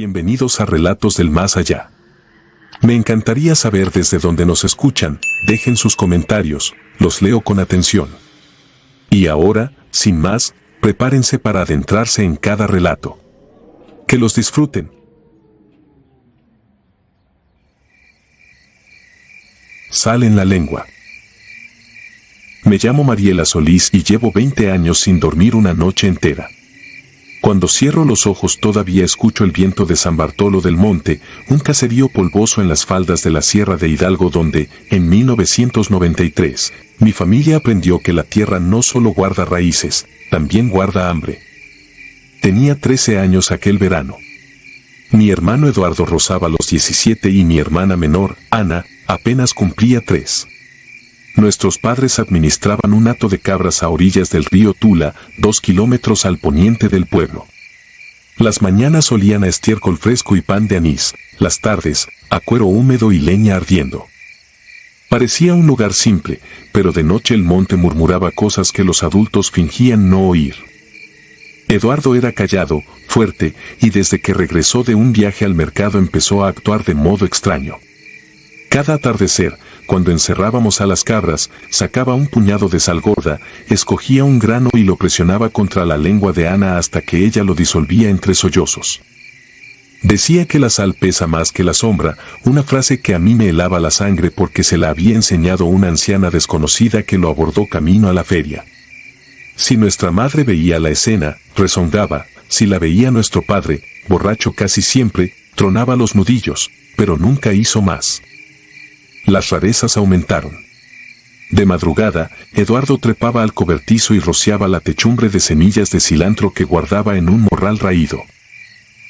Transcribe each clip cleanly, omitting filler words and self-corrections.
Bienvenidos a Relatos del Más Allá. Me encantaría saber desde dónde nos escuchan, dejen sus comentarios, los leo con atención. Y ahora, sin más, prepárense para adentrarse en cada relato. Que los disfruten. Sal en la lengua. Me llamo Mariela Solís y llevo 20 años sin dormir una noche entera. Cuando cierro los ojos todavía escucho el viento de San Bartolo del Monte, un caserío polvoso en las faldas de la Sierra de Hidalgo donde, en 1993, mi familia aprendió que la tierra no solo guarda raíces, también guarda hambre. Tenía 13 años aquel verano. Mi hermano Eduardo rozaba los 17 y mi hermana menor, Ana, apenas cumplía 3. Nuestros padres administraban un hato de cabras a orillas del río Tula, 2 kilómetros al poniente del pueblo. Las mañanas olían a estiércol fresco y pan de anís, las tardes, a cuero húmedo y leña ardiendo. Parecía un lugar simple, pero de noche el monte murmuraba cosas que los adultos fingían no oír. Eduardo era callado, fuerte, y desde que regresó de un viaje al mercado empezó a actuar de modo extraño. Cada atardecer, cuando encerrábamos a las cabras, sacaba un puñado de sal gorda, escogía un grano y lo presionaba contra la lengua de Ana hasta que ella lo disolvía entre sollozos. Decía que la sal pesa más que la sombra, una frase que a mí me helaba la sangre porque se la había enseñado una anciana desconocida que lo abordó camino a la feria. Si nuestra madre veía la escena, rezongaba, si la veía nuestro padre, borracho casi siempre, tronaba los nudillos, pero nunca hizo más. Las rarezas aumentaron. De madrugada, Eduardo trepaba al cobertizo y rociaba la techumbre de semillas de cilantro que guardaba en un morral raído.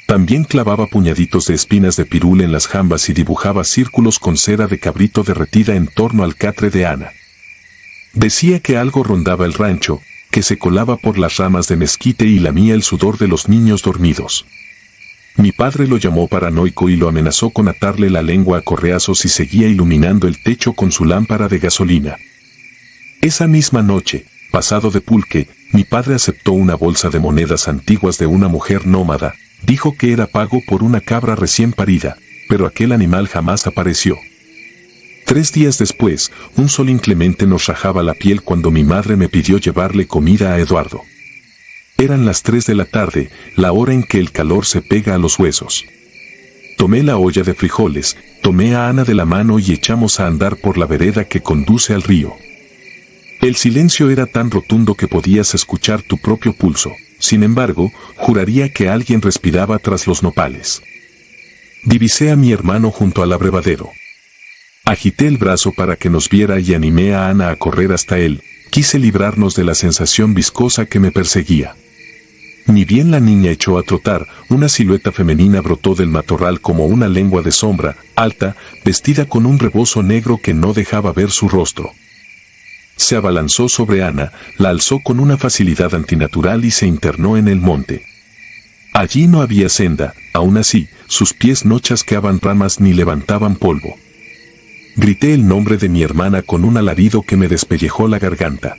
También clavaba puñaditos de espinas de pirul en las jambas y dibujaba círculos con cera de cabrito derretida en torno al catre de Ana. Decía que algo rondaba el rancho, que se colaba por las ramas de mezquite y lamía el sudor de los niños dormidos. Mi padre lo llamó paranoico y lo amenazó con atarle la lengua a correazos y seguía iluminando el techo con su lámpara de gasolina. Esa misma noche, pasado de pulque, mi padre aceptó una bolsa de monedas antiguas de una mujer nómada, dijo que era pago por una cabra recién parida, pero aquel animal jamás apareció. 3 días después, un sol inclemente nos rajaba la piel cuando mi madre me pidió llevarle comida a Eduardo. Eran las 3 de la tarde, la hora en que el calor se pega a los huesos. Tomé la olla de frijoles, tomé a Ana de la mano y echamos a andar por la vereda que conduce al río. El silencio era tan rotundo que podías escuchar tu propio pulso, sin embargo, juraría que alguien respiraba tras los nopales. Divisé a mi hermano junto al abrevadero. Agité el brazo para que nos viera y animé a Ana a correr hasta él, quise librarnos de la sensación viscosa que me perseguía. Ni bien la niña echó a trotar, una silueta femenina brotó del matorral como una lengua de sombra, alta, vestida con un rebozo negro que no dejaba ver su rostro. Se abalanzó sobre Ana, la alzó con una facilidad antinatural y se internó en el monte. Allí no había senda, aún así, sus pies no chasqueaban ramas ni levantaban polvo. Grité el nombre de mi hermana con un alarido que me despellejó la garganta.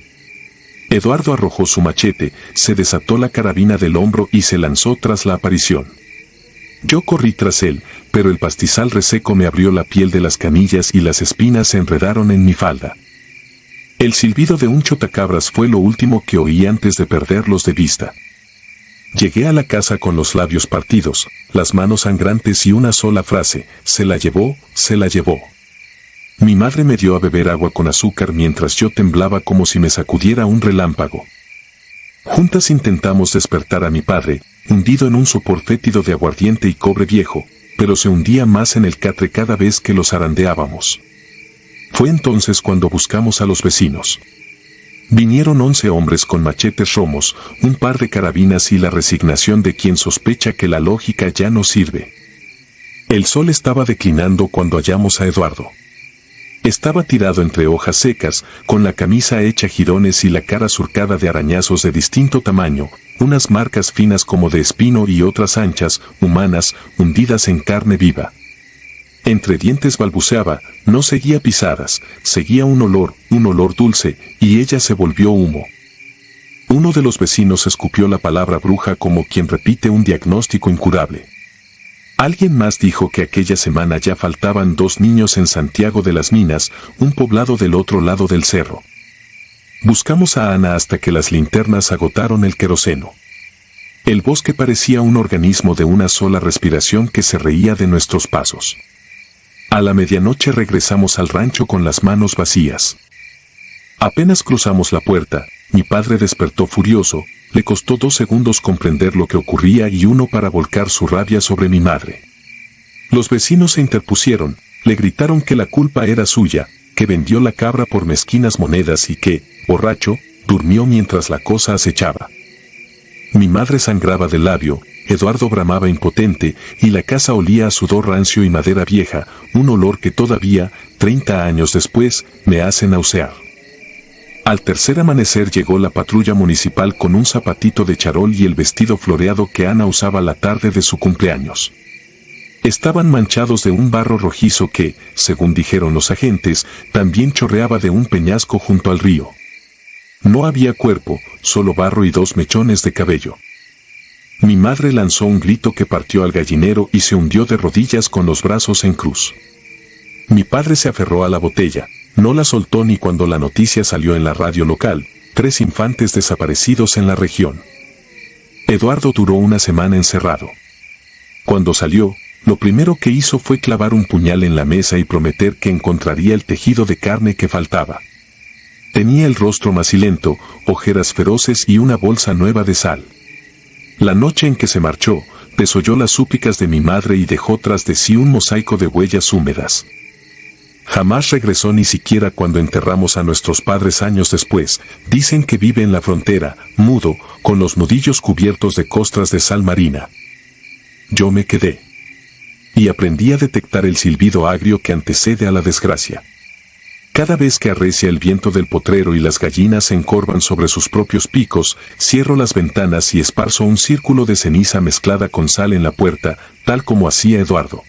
Eduardo arrojó su machete, se desató la carabina del hombro y se lanzó tras la aparición. Yo corrí tras él, pero el pastizal reseco me abrió la piel de las canillas y las espinas se enredaron en mi falda. El silbido de un chotacabras fue lo último que oí antes de perderlos de vista. Llegué a la casa con los labios partidos, las manos sangrantes y una sola frase: se la llevó, se la llevó. Mi madre me dio a beber agua con azúcar mientras yo temblaba como si me sacudiera un relámpago. Juntas intentamos despertar a mi padre, hundido en un sopor fétido de aguardiente y cobre viejo, pero se hundía más en el catre cada vez que lo zarandeábamos. Fue entonces cuando buscamos a los vecinos. Vinieron 11 hombres con machetes romos, un par de carabinas y la resignación de quien sospecha que la lógica ya no sirve. El sol estaba declinando cuando hallamos a Eduardo. Estaba tirado entre hojas secas, con la camisa hecha jirones y la cara surcada de arañazos de distinto tamaño, unas marcas finas como de espino y otras anchas, humanas, hundidas en carne viva. Entre dientes balbuceaba, no seguía pisadas, seguía un olor dulce, y ella se volvió humo. Uno de los vecinos escupió la palabra bruja como quien repite un diagnóstico incurable. Alguien más dijo que aquella semana ya faltaban 2 niños en Santiago de las Minas, un poblado del otro lado del cerro. Buscamos a Ana hasta que las linternas agotaron el queroseno. El bosque parecía un organismo de una sola respiración que se reía de nuestros pasos. A la medianoche regresamos al rancho con las manos vacías. Apenas cruzamos la puerta, mi padre despertó furioso, le costó 2 segundos comprender lo que ocurría y 1 para volcar su rabia sobre mi madre. Los vecinos se interpusieron, le gritaron que la culpa era suya, que vendió la cabra por mezquinas monedas y que, borracho, durmió mientras la cosa acechaba. Mi madre sangraba del labio, Eduardo bramaba impotente y la casa olía a sudor rancio y madera vieja, un olor que todavía, 30 años después, me hace nausear. Al tercer amanecer llegó la patrulla municipal con un zapatito de charol y el vestido floreado que Ana usaba la tarde de su cumpleaños. Estaban manchados de un barro rojizo que, según dijeron los agentes, también chorreaba de un peñasco junto al río. No había cuerpo, solo barro y 2 mechones de cabello. Mi madre lanzó un grito que partió al gallinero y se hundió de rodillas con los brazos en cruz. Mi padre se aferró a la botella, no la soltó ni cuando la noticia salió en la radio local, 3 infantes desaparecidos en la región. Eduardo duró una semana encerrado. Cuando salió, lo primero que hizo fue clavar un puñal en la mesa y prometer que encontraría el tejido de carne que faltaba. Tenía el rostro macilento, ojeras feroces y una bolsa nueva de sal. La noche en que se marchó, desoyó las súplicas de mi madre y dejó tras de sí un mosaico de huellas húmedas. Jamás regresó ni siquiera cuando enterramos a nuestros padres años después. Dicen que vive en la frontera, mudo, con los nudillos cubiertos de costras de sal marina. Yo me quedé. Y aprendí a detectar el silbido agrio que antecede a la desgracia. Cada vez que arrecia el viento del potrero y las gallinas se encorvan sobre sus propios picos, cierro las ventanas y esparzo un círculo de ceniza mezclada con sal en la puerta, tal como hacía Eduardo.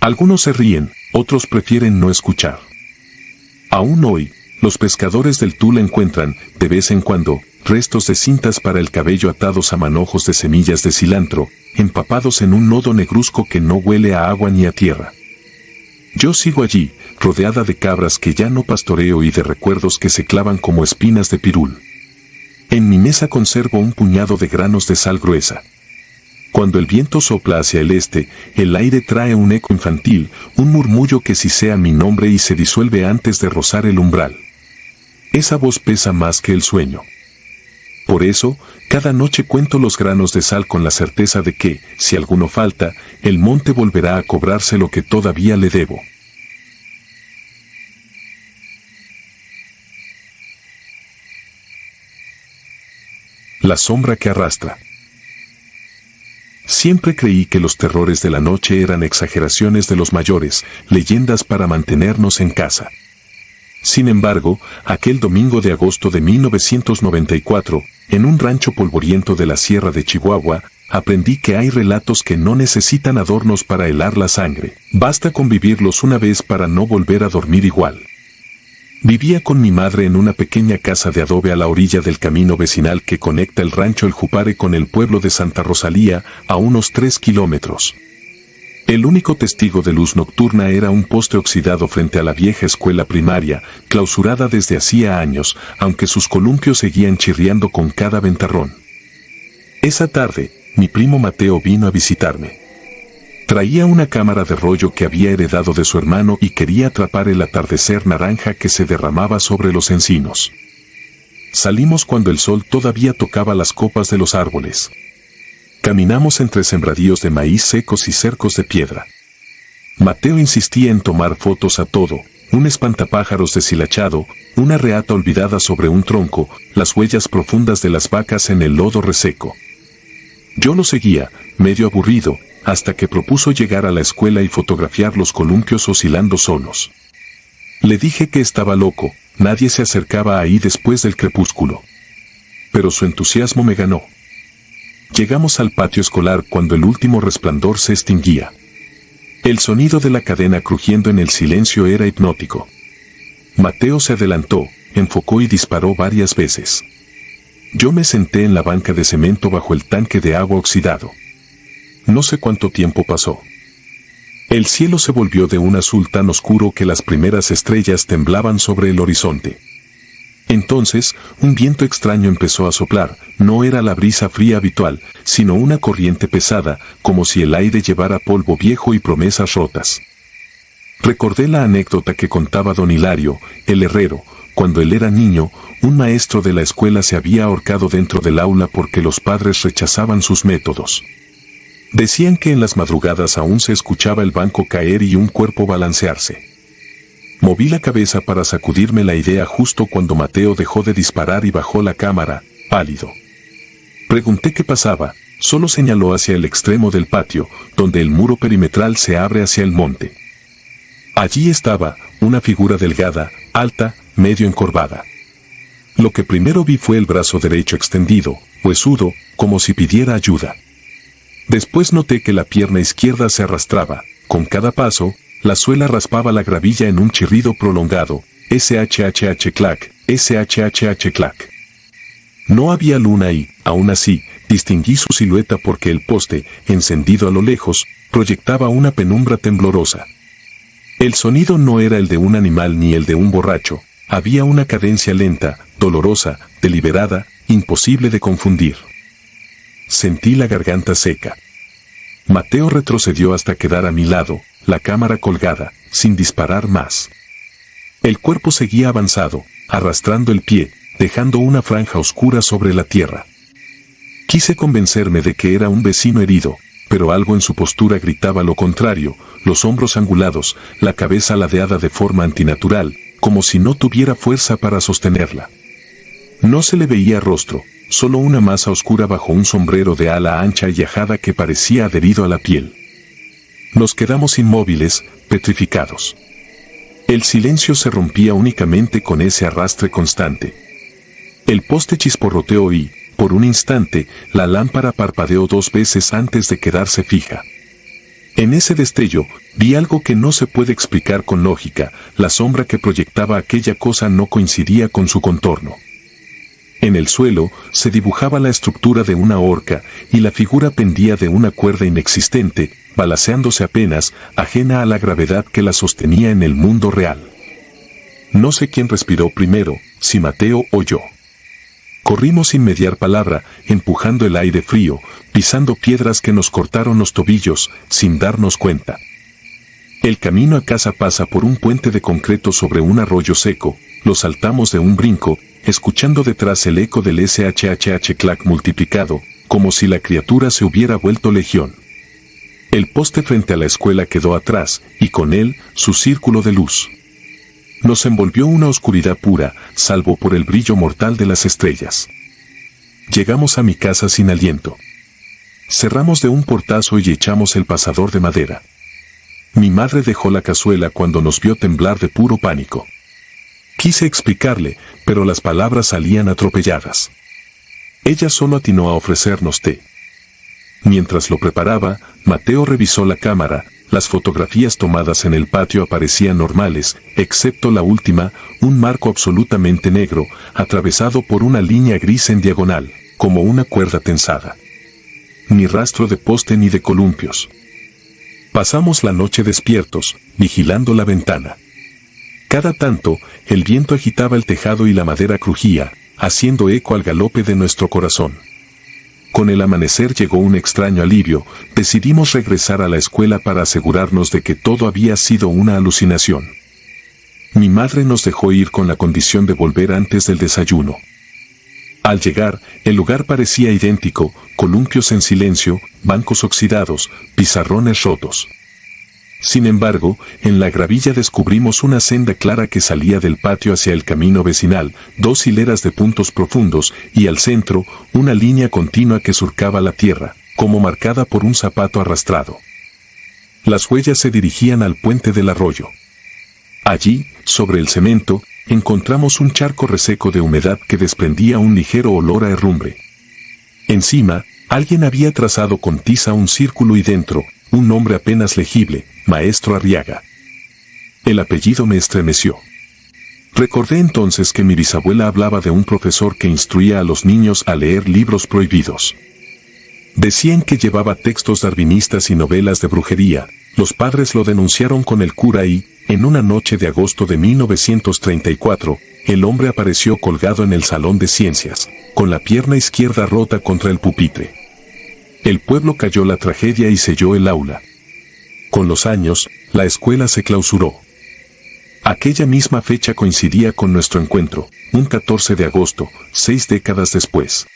Algunos se ríen, otros prefieren no escuchar. Aún hoy, los pescadores del Tula encuentran, de vez en cuando, restos de cintas para el cabello atados a manojos de semillas de cilantro, empapados en un lodo negruzco que no huele a agua ni a tierra. Yo sigo allí, rodeada de cabras que ya no pastoreo y de recuerdos que se clavan como espinas de pirul. En mi mesa conservo un puñado de granos de sal gruesa. Cuando el viento sopla hacia el este, el aire trae un eco infantil, un murmullo que sisea mi nombre y se disuelve antes de rozar el umbral. Esa voz pesa más que el sueño. Por eso, cada noche cuento los granos de sal con la certeza de que, si alguno falta, el monte volverá a cobrarse lo que todavía le debo. La sombra que arrastra. Siempre creí que los terrores de la noche eran exageraciones de los mayores, leyendas para mantenernos en casa. Sin embargo, aquel domingo de agosto de 1994, en un rancho polvoriento de la Sierra de Chihuahua, aprendí que hay relatos que no necesitan adornos para helar la sangre. Basta con vivirlos una vez para no volver a dormir igual. Vivía con mi madre en una pequeña casa de adobe a la orilla del camino vecinal que conecta el rancho El Jupare con el pueblo de Santa Rosalía, a unos 3 kilómetros. El único testigo de luz nocturna era un poste oxidado frente a la vieja escuela primaria, clausurada desde hacía años, aunque sus columpios seguían chirriando con cada ventarrón. Esa tarde, mi primo Mateo vino a visitarme. Traía una cámara de rollo que había heredado de su hermano y quería atrapar el atardecer naranja que se derramaba sobre los encinos. Salimos cuando el sol todavía tocaba las copas de los árboles. Caminamos entre sembradíos de maíz secos y cercos de piedra. Mateo insistía en tomar fotos a todo, un espantapájaros deshilachado, una reata olvidada sobre un tronco, las huellas profundas de las vacas en el lodo reseco. Yo lo seguía, medio aburrido, hasta que propuso llegar a la escuela y fotografiar los columpios oscilando solos. Le dije que estaba loco, nadie se acercaba ahí después del crepúsculo. Pero su entusiasmo me ganó. Llegamos al patio escolar cuando el último resplandor se extinguía. El sonido de la cadena crujiendo en el silencio era hipnótico. Mateo se adelantó, enfocó y disparó varias veces. Yo me senté en la banca de cemento bajo el tanque de agua oxidado. no sé cuánto tiempo pasó. El cielo se volvió de un azul tan oscuro que las primeras estrellas temblaban sobre el horizonte. Entonces, un viento extraño empezó a soplar. No era la brisa fría habitual, sino una corriente pesada, como si el aire llevara polvo viejo y promesas rotas. Recordé la anécdota que contaba don Hilario, el herrero. Cuando él era niño, un maestro de la escuela se había ahorcado dentro del aula porque los padres rechazaban sus métodos. Decían que en las madrugadas aún se escuchaba el banco caer y un cuerpo balancearse. Moví la cabeza para sacudirme la idea justo cuando Mateo dejó de disparar y bajó la cámara, pálido. Pregunté qué pasaba, solo señaló hacia el extremo del patio, donde el muro perimetral se abre hacia el monte. Allí estaba, una figura delgada, alta, medio encorvada. Lo que primero vi fue el brazo derecho extendido, huesudo, como si pidiera ayuda. Después noté que la pierna izquierda se arrastraba, con cada paso, la suela raspaba la gravilla en un chirrido prolongado, shhh clac, shhh clac. No había luna y, aún así, distinguí su silueta porque el poste, encendido a lo lejos, proyectaba una penumbra temblorosa. El sonido no era el de un animal ni el de un borracho, había una cadencia lenta, dolorosa, deliberada, imposible de confundir. Sentí la garganta seca. Mateo retrocedió hasta quedar a mi lado, la cámara colgada, sin disparar más. El cuerpo seguía avanzado, arrastrando el pie, dejando una franja oscura sobre la tierra. Quise convencerme de que era un vecino herido, pero algo en su postura gritaba lo contrario, los hombros angulados, la cabeza ladeada de forma antinatural, como si no tuviera fuerza para sostenerla. No se le veía rostro, solo una masa oscura bajo un sombrero de ala ancha y ajada que parecía adherido a la piel. Nos quedamos inmóviles, petrificados. El silencio se rompía únicamente con ese arrastre constante. El poste chisporroteó y, por un instante, la lámpara parpadeó 2 veces antes de quedarse fija. En ese destello, vi algo que no se puede explicar con lógica, la sombra que proyectaba aquella cosa no coincidía con su contorno. En el suelo, se dibujaba la estructura de una horca, y la figura pendía de una cuerda inexistente, balanceándose apenas, ajena a la gravedad que la sostenía en el mundo real. No sé quién respiró primero, si Mateo o yo. Corrimos sin mediar palabra, empujando el aire frío, pisando piedras que nos cortaron los tobillos, sin darnos cuenta. El camino a casa pasa por un puente de concreto sobre un arroyo seco, lo saltamos de un brinco, escuchando detrás el eco del shhh clac multiplicado, como si la criatura se hubiera vuelto legión. El poste frente a la escuela quedó atrás, y con él, su círculo de luz. Nos envolvió una oscuridad pura, salvo por el brillo mortal de las estrellas. Llegamos a mi casa sin aliento. Cerramos de un portazo y echamos el pasador de madera. Mi madre dejó la cazuela cuando nos vio temblar de puro pánico. Quise explicarle, pero las palabras salían atropelladas. Ella solo atinó a ofrecernos té. Mientras lo preparaba, Mateo revisó la cámara. Las fotografías tomadas en el patio aparecían normales, excepto la última, un marco absolutamente negro, atravesado por una línea gris en diagonal, como una cuerda tensada. Ni rastro de poste ni de columpios. Pasamos la noche despiertos, vigilando la ventana. Cada tanto, el viento agitaba el tejado y la madera crujía, haciendo eco al galope de nuestro corazón. Con el amanecer llegó un extraño alivio, decidimos regresar a la escuela para asegurarnos de que todo había sido una alucinación. Mi madre nos dejó ir con la condición de volver antes del desayuno. Al llegar, el lugar parecía idéntico, columpios en silencio, bancos oxidados, pizarrones rotos. Sin embargo, en la gravilla descubrimos una senda clara que salía del patio hacia el camino vecinal, 2 hileras de puntos profundos, y al centro, una línea continua que surcaba la tierra, como marcada por un zapato arrastrado. Las huellas se dirigían al puente del arroyo. Allí, sobre el cemento, encontramos un charco reseco de humedad que desprendía un ligero olor a herrumbre. Encima, alguien había trazado con tiza un círculo y dentro, un nombre apenas legible, Maestro Arriaga. El apellido me estremeció. Recordé entonces que mi bisabuela hablaba de un profesor que instruía a los niños a leer libros prohibidos. Decían que llevaba textos darwinistas y novelas de brujería. Los padres lo denunciaron con el cura y, en una noche de agosto de 1934, el hombre apareció colgado en el salón de ciencias, con la pierna izquierda rota contra el pupitre. El pueblo cayó la tragedia y selló el aula. Con los años, la escuela se clausuró. Aquella misma fecha coincidía con nuestro encuentro, un 14 de agosto, 6 décadas después.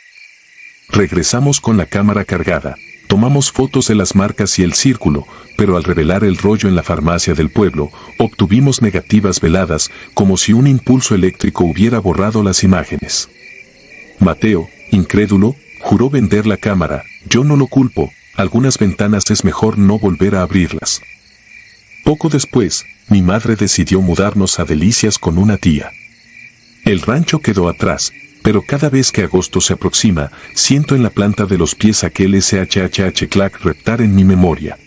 Regresamos con la cámara cargada, tomamos fotos de las marcas y el círculo, pero al revelar el rollo en la farmacia del pueblo, obtuvimos negativas veladas, como si un impulso eléctrico hubiera borrado las imágenes. Mateo, incrédulo, juró vender la cámara. Yo no lo culpo, algunas ventanas es mejor no volver a abrirlas. Poco después, mi madre decidió mudarnos a Delicias con una tía. El rancho quedó atrás, pero cada vez que agosto se aproxima, siento en la planta de los pies aquel SHHH clac reptar en mi memoria.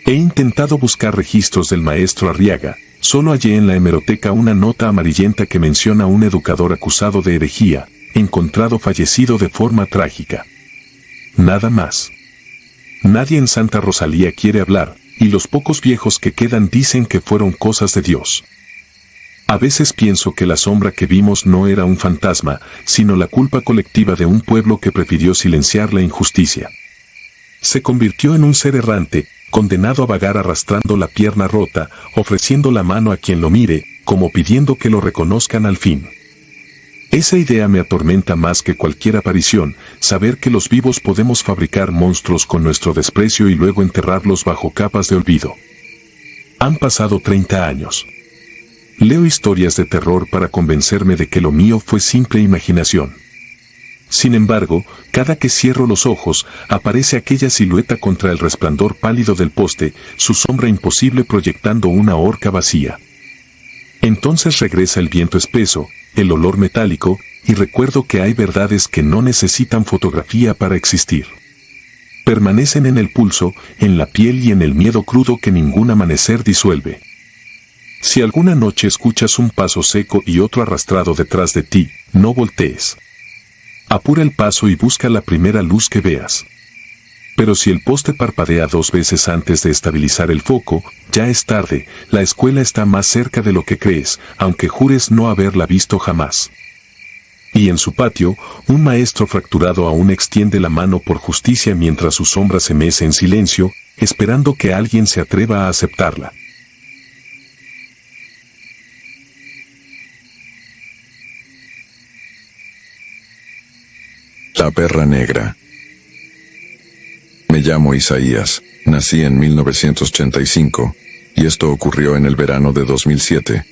He intentado buscar registros del maestro Arriaga, solo hallé en la hemeroteca una nota amarillenta que menciona a un educador acusado de herejía, encontrado fallecido de forma trágica. Nada más. Nadie en Santa Rosalía quiere hablar, y los pocos viejos que quedan dicen que fueron cosas de Dios. A veces pienso que la sombra que vimos no era un fantasma, sino la culpa colectiva de un pueblo que prefirió silenciar la injusticia. Se convirtió en un ser errante, condenado a vagar arrastrando la pierna rota, ofreciendo la mano a quien lo mire, como pidiendo que lo reconozcan al fin. Esa idea me atormenta más que cualquier aparición, saber que los vivos podemos fabricar monstruos con nuestro desprecio y luego enterrarlos bajo capas de olvido. Han pasado 30 años. Leo historias de terror para convencerme de que lo mío fue simple imaginación. Sin embargo, cada que cierro los ojos, aparece aquella silueta contra el resplandor pálido del poste, su sombra imposible proyectando una horca vacía. Entonces regresa el viento espeso, el olor metálico, y recuerdo que hay verdades que no necesitan fotografía para existir. Permanecen en el pulso, en la piel y en el miedo crudo que ningún amanecer disuelve. Si alguna noche escuchas un paso seco y otro arrastrado detrás de ti, no voltees. Apura el paso y busca la primera luz que veas. Pero si el poste parpadea 2 veces antes de estabilizar el foco, ya es tarde, la escuela está más cerca de lo que crees, aunque jures no haberla visto jamás. Y en su patio, un maestro fracturado aún extiende la mano por justicia mientras su sombra se mece en silencio, esperando que alguien se atreva a aceptarla. La perra negra. Me llamo Isaías, nací en 1985, y esto ocurrió en el verano de 2007,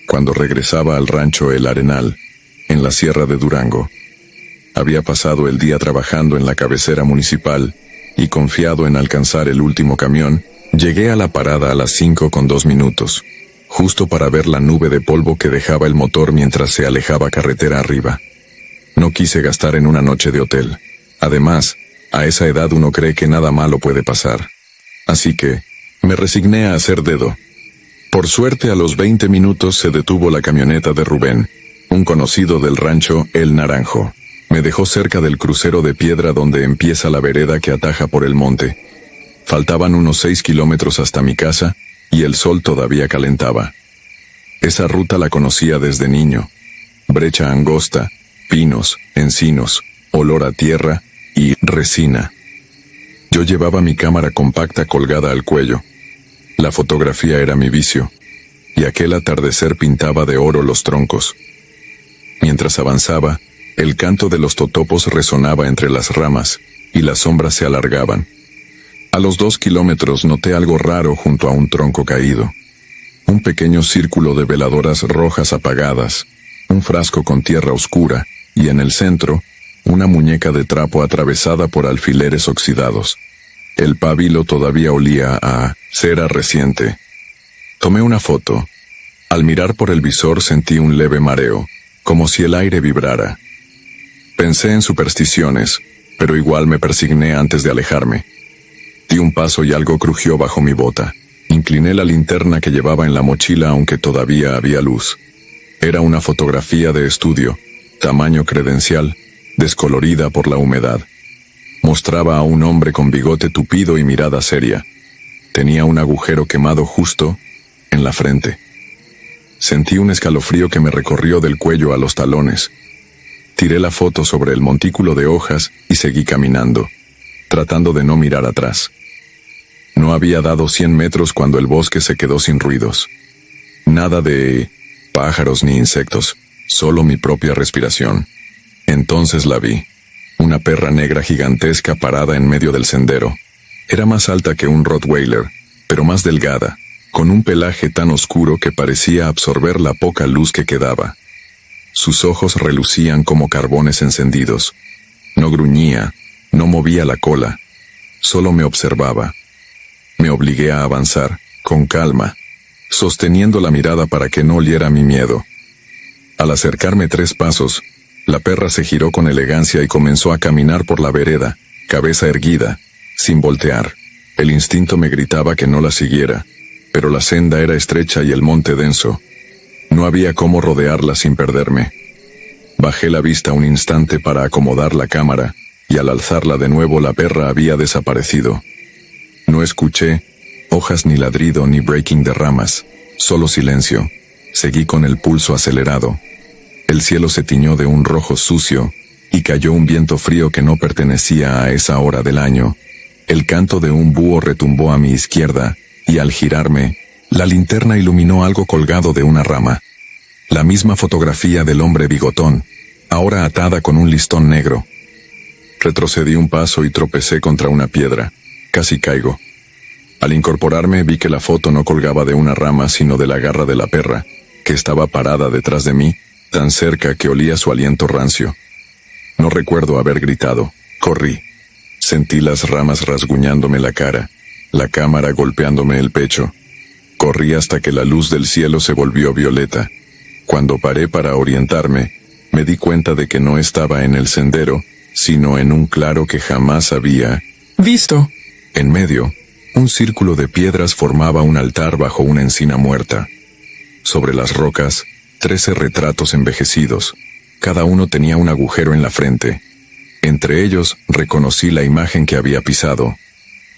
cuando regresaba al rancho El Arenal, en la sierra de Durango. Había pasado el día trabajando en la cabecera municipal, y confiado en alcanzar el último camión, llegué a la parada a las 5:02, justo para ver la nube de polvo que dejaba el motor mientras se alejaba carretera arriba. No quise gastar en una noche de hotel. Además, a esa edad uno cree que nada malo puede pasar. Así que, me resigné a hacer dedo. Por suerte, a los 20 minutos se detuvo la camioneta de Rubén, un conocido del rancho El Naranjo. Me dejó cerca del crucero de piedra donde empieza la vereda que ataja por el monte. Faltaban unos 6 kilómetros hasta mi casa, y el sol todavía calentaba. Esa ruta la conocía desde niño. Brecha angosta, pinos, encinos, olor a tierra y resina. Yo llevaba mi cámara compacta colgada al cuello. La fotografía era mi vicio, y aquel atardecer pintaba de oro los troncos. Mientras avanzaba, el canto de los totopos resonaba entre las ramas, y las sombras se alargaban. A los 2 kilómetros noté algo raro junto a un tronco caído. Un pequeño círculo de veladoras rojas apagadas, un frasco con tierra oscura, y en el centro, una muñeca de trapo atravesada por alfileres oxidados. El pábilo todavía olía a cera reciente. Tomé una foto. Al mirar por el visor sentí un leve mareo, como si el aire vibrara. Pensé en supersticiones, pero igual me persigné antes de alejarme. Di un paso y algo crujió bajo mi bota. Incliné la linterna que llevaba en la mochila aunque todavía había luz. Era una fotografía de estudio, tamaño credencial, descolorida por la humedad. Mostraba a un hombre con bigote tupido y mirada seria. Tenía un agujero quemado justo en la frente. Sentí un escalofrío que me recorrió del cuello a los talones. Tiré la foto sobre el montículo de hojas y seguí caminando, tratando de no mirar atrás. No había dado 100 metros cuando el bosque se quedó sin ruidos. Nada de pájaros ni insectos, solo mi propia respiración. Entonces la vi. Una perra negra gigantesca parada en medio del sendero. Era más alta que un Rottweiler, pero más delgada, con un pelaje tan oscuro que parecía absorber la poca luz que quedaba. Sus ojos relucían como carbones encendidos. No gruñía, no movía la cola, solo me observaba. Me obligué a avanzar, con calma, sosteniendo la mirada para que no oliera mi miedo. Al acercarme 3 pasos, la perra se giró con elegancia y comenzó a caminar por la vereda, cabeza erguida, sin voltear. El instinto me gritaba que no la siguiera, pero la senda era estrecha y el monte denso. No había cómo rodearla sin perderme. Bajé la vista un instante para acomodar la cámara, y al alzarla de nuevo la perra había desaparecido. No escuché hojas ni ladrido ni breaking de ramas, solo silencio. Seguí con el pulso acelerado. El cielo se tiñó de un rojo sucio, y cayó un viento frío que no pertenecía a esa hora del año. El canto de un búho retumbó a mi izquierda, y al girarme, la linterna iluminó algo colgado de una rama. La misma fotografía del hombre bigotón, ahora atada con un listón negro. Retrocedí un paso y tropecé contra una piedra. Casi caigo. Al incorporarme vi que la foto no colgaba de una rama sino de la garra de la perra, que estaba parada detrás de mí, tan cerca que olía su aliento rancio. No recuerdo haber gritado. Corrí. Sentí las ramas rasguñándome la cara, la cámara golpeándome el pecho. Corrí hasta que la luz del cielo se volvió violeta. Cuando paré para orientarme, me di cuenta de que no estaba en el sendero, sino en un claro que jamás había visto. En medio, un círculo de piedras formaba un altar bajo una encina muerta. Sobre las rocas, 13 retratos envejecidos. Cada uno tenía un agujero en la frente. Entre ellos, reconocí la imagen que había pisado.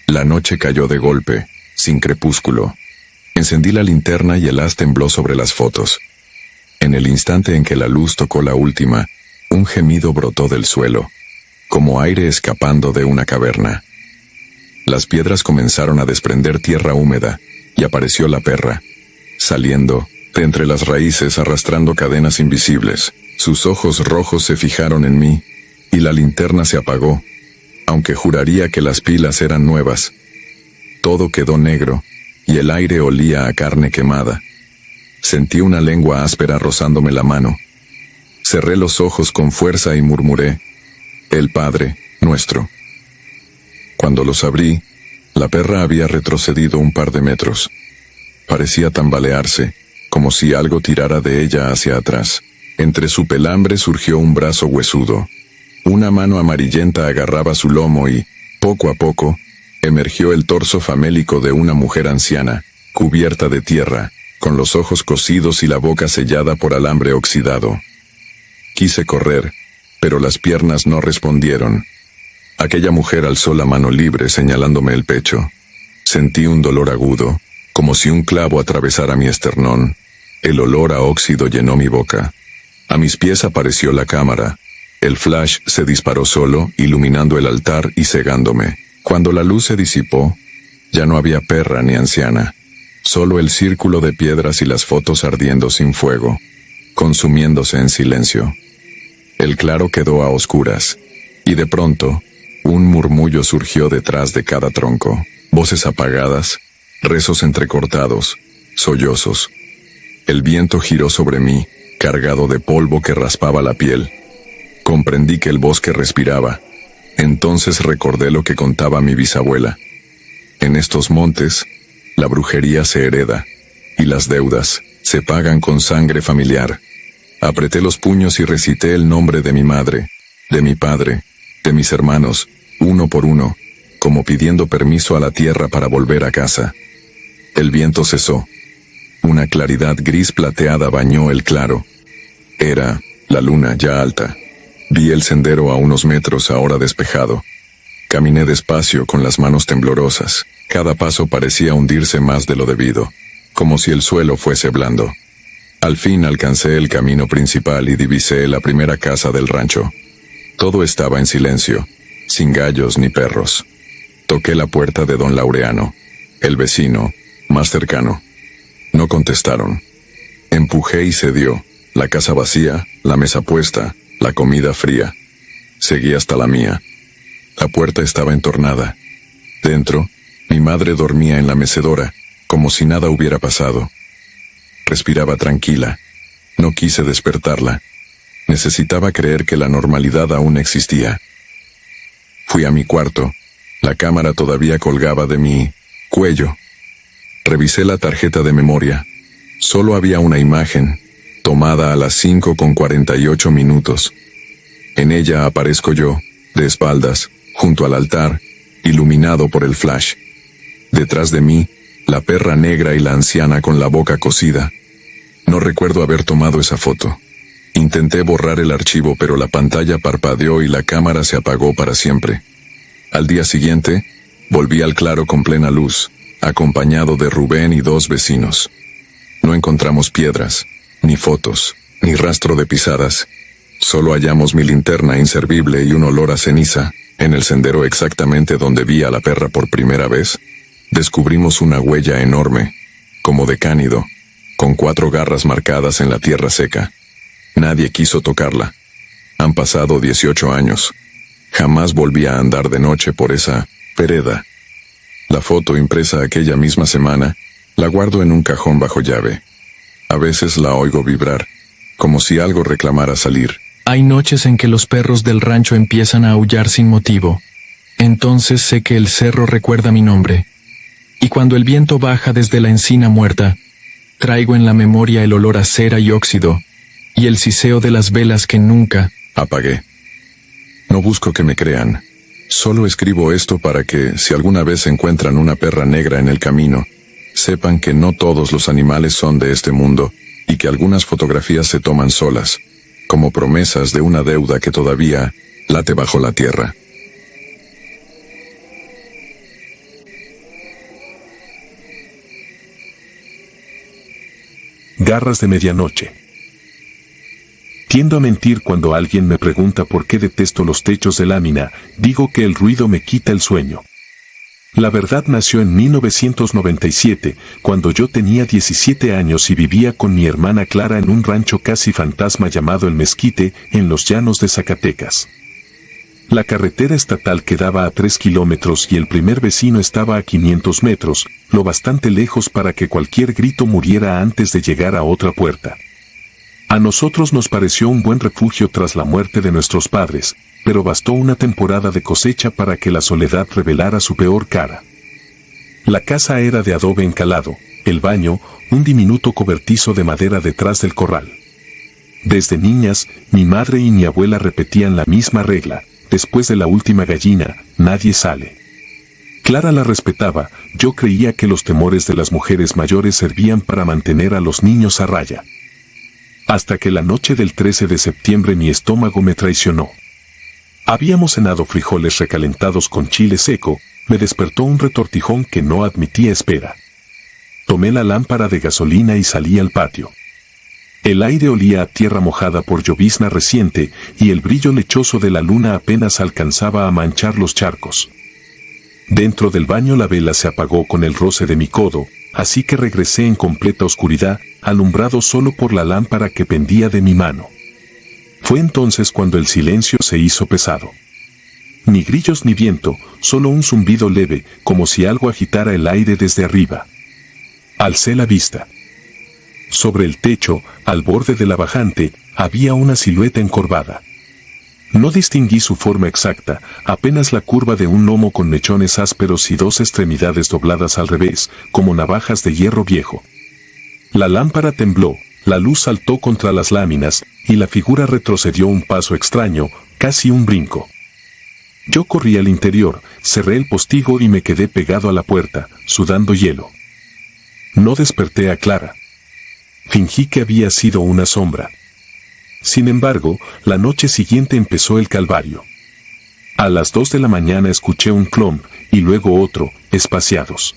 La noche cayó de golpe, sin crepúsculo. Encendí la linterna y el haz tembló sobre las fotos. En el instante en que la luz tocó la última, un gemido brotó del suelo, como aire escapando de una caverna. Las piedras comenzaron a desprender tierra húmeda, y apareció la perra, saliendo de entre las raíces arrastrando cadenas invisibles. Sus ojos rojos se fijaron en mí, y la linterna se apagó, aunque juraría que las pilas eran nuevas. Todo quedó negro, y el aire olía a carne quemada. Sentí una lengua áspera rozándome la mano. Cerré los ojos con fuerza y murmuré: «El Padre Nuestro». Cuando los abrí, la perra había retrocedido un par de metros. Parecía tambalearse, como si algo tirara de ella hacia atrás. Entre su pelambre surgió un brazo huesudo. Una mano amarillenta agarraba su lomo y, poco a poco, emergió el torso famélico de una mujer anciana, cubierta de tierra, con los ojos cosidos y la boca sellada por alambre oxidado. Quise correr, pero las piernas no respondieron. Aquella mujer alzó la mano libre señalándome el pecho. Sentí un dolor agudo, como si un clavo atravesara mi esternón. El olor a óxido llenó mi boca. A mis pies apareció la cámara. El flash se disparó solo, iluminando el altar y cegándome. Cuando la luz se disipó, ya no había perra ni anciana. Solo el círculo de piedras y las fotos ardiendo sin fuego, consumiéndose en silencio. El claro quedó a oscuras, y de pronto, un murmullo surgió detrás de cada tronco. Voces apagadas, rezos entrecortados, sollozos. El viento giró sobre mí, cargado de polvo que raspaba la piel. Comprendí que el bosque respiraba. Entonces recordé lo que contaba mi bisabuela. En estos montes, la brujería se hereda, y las deudas se pagan con sangre familiar. Apreté los puños y recité el nombre de mi madre, de mi padre, de mis hermanos, uno por uno, como pidiendo permiso a la tierra para volver a casa. El viento cesó. Una claridad gris plateada bañó el claro. Era la luna ya alta. Vi el sendero a unos metros ahora despejado. Caminé despacio con las manos temblorosas. Cada paso parecía hundirse más de lo debido, como si el suelo fuese blando. Al fin alcancé el camino principal y divisé la primera casa del rancho. Todo estaba en silencio, sin gallos ni perros. Toqué la puerta de don Laureano, el vecino, más cercano. No contestaron. Empujé y cedió. La casa vacía, la mesa puesta, la comida fría. Seguí hasta la mía. La puerta estaba entornada. Dentro, mi madre dormía en la mecedora, como si nada hubiera pasado. Respiraba tranquila. No quise despertarla. Necesitaba creer que la normalidad aún existía. Fui a mi cuarto. La cámara todavía colgaba de mi cuello. Revisé la tarjeta de memoria. Solo había una imagen, tomada a las 5:48. En ella aparezco yo, de espaldas, junto al altar, iluminado por el flash. Detrás de mí, la perra negra y la anciana con la boca cosida. No recuerdo haber tomado esa foto. Intenté borrar el archivo, pero la pantalla parpadeó y la cámara se apagó para siempre. Al día siguiente, volví al claro con plena luz, acompañado de Rubén y 2 vecinos. No encontramos piedras, ni fotos, ni rastro de pisadas. Solo hallamos mi linterna inservible y un olor a ceniza. En el sendero exactamente donde vi a la perra por primera vez, descubrimos una huella enorme, como de cánido, con 4 garras marcadas en la tierra seca. Nadie quiso tocarla. Han pasado 18 años. Jamás volví a andar de noche por esa vereda. La foto impresa aquella misma semana, la guardo en un cajón bajo llave. A veces la oigo vibrar, como si algo reclamara salir. Hay noches en que los perros del rancho empiezan a aullar sin motivo. Entonces sé que el cerro recuerda mi nombre. Y cuando el viento baja desde la encina muerta, traigo en la memoria el olor a cera y óxido, y el siseo de las velas que nunca apagué. No busco que me crean. Solo escribo esto para que, si alguna vez encuentran una perra negra en el camino, sepan que no todos los animales son de este mundo, y que algunas fotografías se toman solas, como promesas de una deuda que todavía late bajo la tierra. Garras de medianoche. Tiendo a mentir cuando alguien me pregunta por qué detesto los techos de lámina, digo que el ruido me quita el sueño. La verdad nació en 1997, cuando yo tenía 17 años y vivía con mi hermana Clara en un rancho casi fantasma llamado El Mezquite, en los llanos de Zacatecas. La carretera estatal quedaba a 3 kilómetros y el primer vecino estaba a 500 metros, lo bastante lejos para que cualquier grito muriera antes de llegar a otra puerta. A nosotros nos pareció un buen refugio tras la muerte de nuestros padres, pero bastó una temporada de cosecha para que la soledad revelara su peor cara. La casa era de adobe encalado, el baño, un diminuto cobertizo de madera detrás del corral. Desde niñas, mi madre y mi abuela repetían la misma regla: después de la última gallina, nadie sale. Clara la respetaba, yo creía que los temores de las mujeres mayores servían para mantener a los niños a raya. Hasta que la noche del 13 de septiembre mi estómago me traicionó. Habíamos cenado frijoles recalentados con chile seco, me despertó un retortijón que no admitía espera. Tomé la lámpara de gasolina y salí al patio. El aire olía a tierra mojada por llovizna reciente, y el brillo lechoso de la luna apenas alcanzaba a manchar los charcos. Dentro del baño la vela se apagó con el roce de mi codo, así que regresé en completa oscuridad, alumbrado solo por la lámpara que pendía de mi mano. Fue entonces cuando el silencio se hizo pesado. Ni grillos ni viento, solo un zumbido leve, como si algo agitara el aire desde arriba. Alcé la vista. Sobre el techo, al borde de la bajante, había una silueta encorvada. No distinguí su forma exacta, apenas la curva de un lomo con mechones ásperos y 2 extremidades dobladas al revés, como navajas de hierro viejo. La lámpara tembló, la luz saltó contra las láminas, y la figura retrocedió un paso extraño, casi un brinco. Yo corrí al interior, cerré el postigo y me quedé pegado a la puerta, sudando hielo. No desperté a Clara. Fingí que había sido una sombra. Sin embargo, la noche siguiente empezó el calvario. A las 2 de la mañana escuché un clomp, y luego otro, espaciados.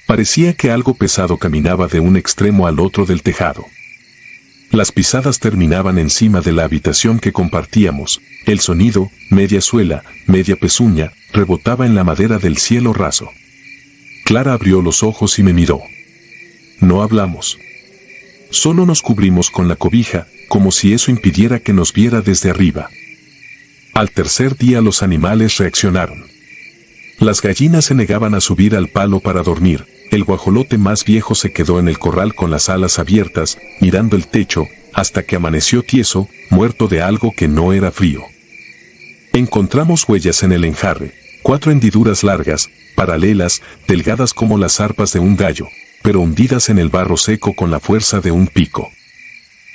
Parecía que algo pesado caminaba de un extremo al otro del tejado. Las pisadas terminaban encima de la habitación que compartíamos. El sonido, media suela, media pezuña, rebotaba en la madera del cielo raso. Clara abrió los ojos y me miró. No hablamos. Solo nos cubrimos con la cobija, como si eso impidiera que nos viera desde arriba. Al tercer día los animales reaccionaron. Las gallinas se negaban a subir al palo para dormir. El guajolote más viejo se quedó en el corral con las alas abiertas, mirando el techo, hasta que amaneció tieso, muerto de algo que no era frío. Encontramos huellas en el enjarre, 4 hendiduras largas, paralelas, delgadas como las arpas de un gallo, pero hundidas en el barro seco con la fuerza de un pico.